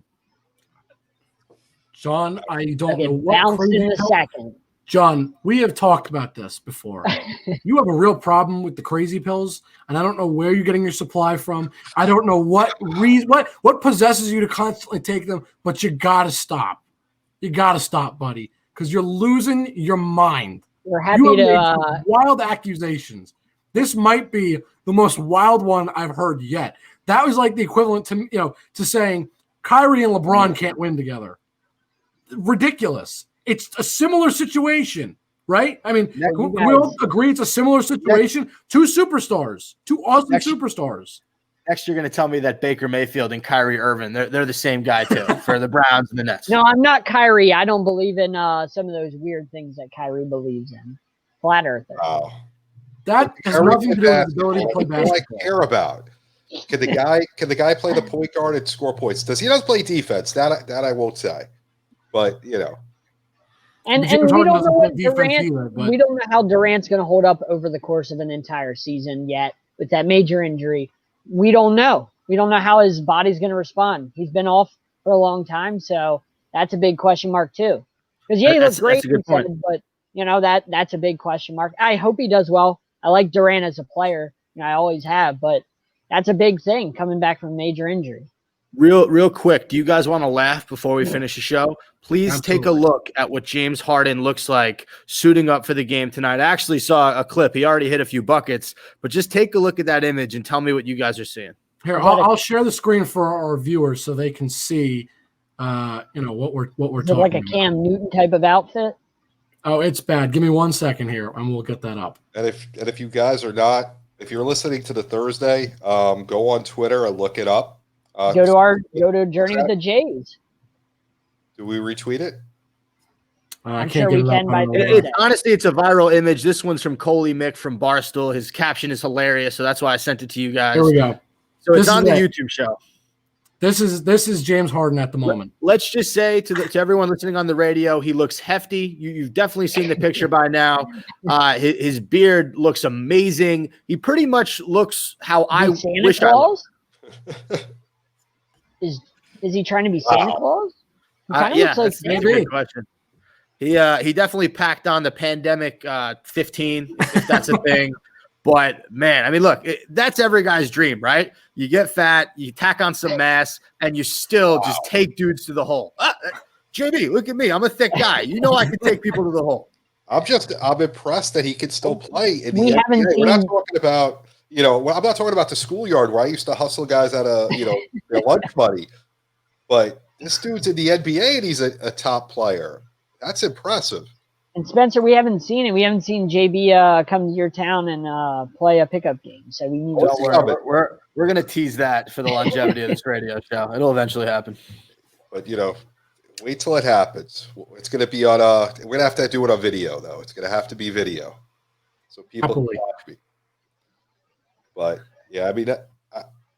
John, I don't know what bounced in the second. John, we have talked about this before. You have a real problem with the crazy pills, and I don't know where you're getting your supply from. I don't know what possesses you to constantly take them, but you got to stop. You got to stop, buddy, because you're losing your mind. We're happy to wild accusations. This might be the most wild one I've heard yet. That was like the equivalent to saying Kyrie and LeBron can't win together. Ridiculous. It's a similar situation, right? I mean, we all agree it's a similar situation. Two superstars, two awesome superstars. Next, you're going to tell me that Baker Mayfield and Kyrie Irving, they're the same guy, too, for the Browns and the Nets. No, I'm not Kyrie. I don't believe in some of those weird things that Kyrie believes in. Flat earther. Oh. That has nothing to do with the ability to play basketball. I care about. Can the guy play the point guard and score points? Does he not play defense? That I won't say. But, And we don't know what we don't know how Durant's going to hold up over the course of an entire season yet with that major injury. We don't know. We don't know how his body's going to respond. He's been off for a long time, so That's a big question mark too. Because he looked great in 7, but that's a big question mark. I hope he does well. I like Durant as a player. I always have, but that's a big thing coming back from a major injury. Real quick, do you guys want to laugh before we finish the show? Please Absolutely. take a look at what James Harden looks like suiting up for the game tonight. I actually saw a clip. He already hit a few buckets, but just take a look at that image and tell me what you guys are seeing. Here, I'll share the screen for our viewers so they can see, what we're talking like a Cam Newton type of outfit. Oh, it's bad. Give me 1 second here, and we'll get that up. And if you guys are not, if you're listening to the Thursday, go on Twitter and look it up. Go to Journey with the Jays. Do we retweet it? I'm sure we can. Honestly, it's a viral image. This one's from Coley Mick from Barstool. His caption is hilarious, so that's why I sent it to you guys. Here we go. So it's on the YouTube show. This is James Harden at the moment. Let's just say to everyone listening on the radio, he looks hefty. You've definitely seen the picture by now. His beard looks amazing. He pretty much looks how I wish I was. Is he trying to be Santa Claus? Yeah, that's a good question. He definitely packed on the pandemic 15, if that's a thing. But man, I mean, look, that's every guy's dream, right? You get fat, you tack on some mass, and you still just take dudes to the hole. JB, look at me. I'm a thick guy. You know I can take people to the hole. I'm impressed that he can still play in the NBA. We're not talking about, I'm not talking about the schoolyard where I used to hustle guys at their lunch money. But this dude's in the NBA and he's a top player. That's impressive. And Spencer, we haven't seen it. We haven't seen JB come to your town and play a pickup game. So we need to. We're gonna tease that for the longevity of this radio show. It'll eventually happen. But wait till it happens. It's gonna be on. We're gonna have to do it on video though. It's gonna have to be video, so people can watch me. But yeah, I mean,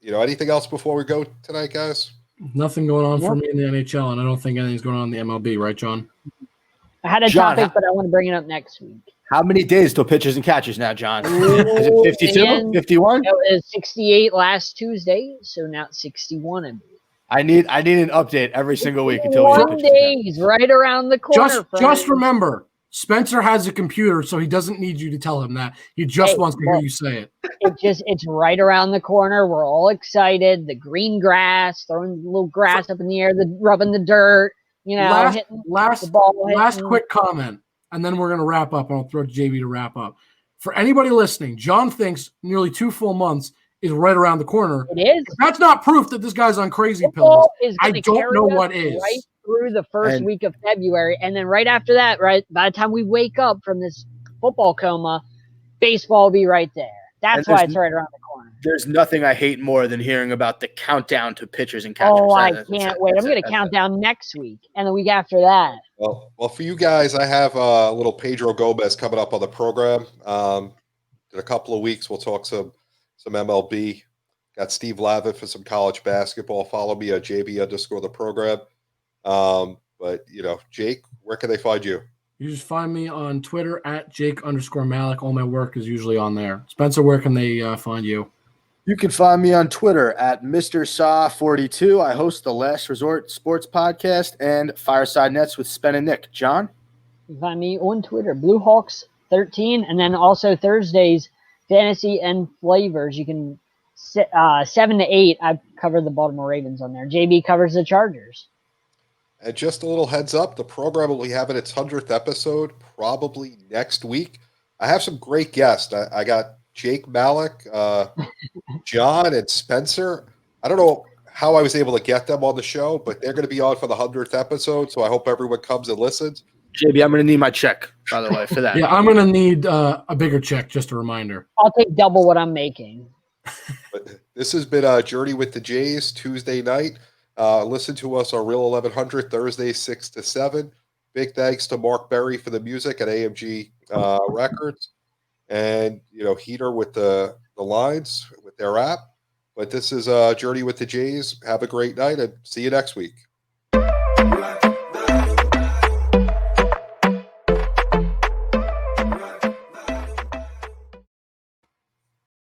anything else before we go tonight, guys? Nothing going on for me in the NHL, and I don't think anything's going on in the MLB, right, John? I had a topic, but I want to bring it up next week. How many days till pitchers and catchers now, John? Is it 52, 51? It was 68 last Tuesday, so now it's 61, I believe. I need an update every single week until 1 day. He's right around the corner. Just remember, Spencer has a computer, so he doesn't need you to tell him that. He just wants to hear you say it. It's right around the corner. We're all excited. The green grass, throwing a little grass up in the air, rubbing the dirt. Last quick comment, and then we're going to wrap up. I'll throw to JB to wrap up. For anybody listening, John thinks nearly 2 full months is right around the corner. It is. If that's not proof that this guy's on crazy pills. I don't know what is. Right through the first week of February, and then right after that, right by the time we wake up from this football coma, baseball will be right there. That's why it's right around the corner. There's nothing I hate more than hearing about the countdown to pitchers and catchers. Oh, I can't wait. I'm going to count down next week and the week after that. Well, for you guys, I have a little Pedro Gomez coming up on the program. In a couple of weeks, we'll talk some MLB. Got Steve Lavitt for some college basketball. Follow me at JB_ the program. But Jake, where can they find you? You just find me on Twitter at Jake_Malik. All my work is usually on there. Spencer, where can they find you? You can find me on Twitter at Mr. Saw42. I host the Last Resort Sports Podcast and Fireside Nets with Spen and Nick. John? You can find me on Twitter, BlueHawks13, and then also Thursdays, Fantasy and Flavors. You can 7 to 8. I cover the Baltimore Ravens on there. JB covers the Chargers. And just a little heads up, the program will be having its 100th episode probably next week. I have some great guests. I got Jake Malik, John, and Spenser. I don't know how I was able to get them on the show, but they're going to be on for the 100th episode, so I hope everyone comes and listens. JB, I'm going to need my check, by the way, for that. Yeah, I'm going to need a bigger check, just a reminder. I'll take double what I'm making. But this has been a Journey with the Jays Tuesday night. Listen to us on Real 1100 Thursday 6 to 7. Big thanks to Mark Berry for the music at AMG Records, and Heater with the lines with their app. But this is Journey with the Jays. Have a great night and see you next week.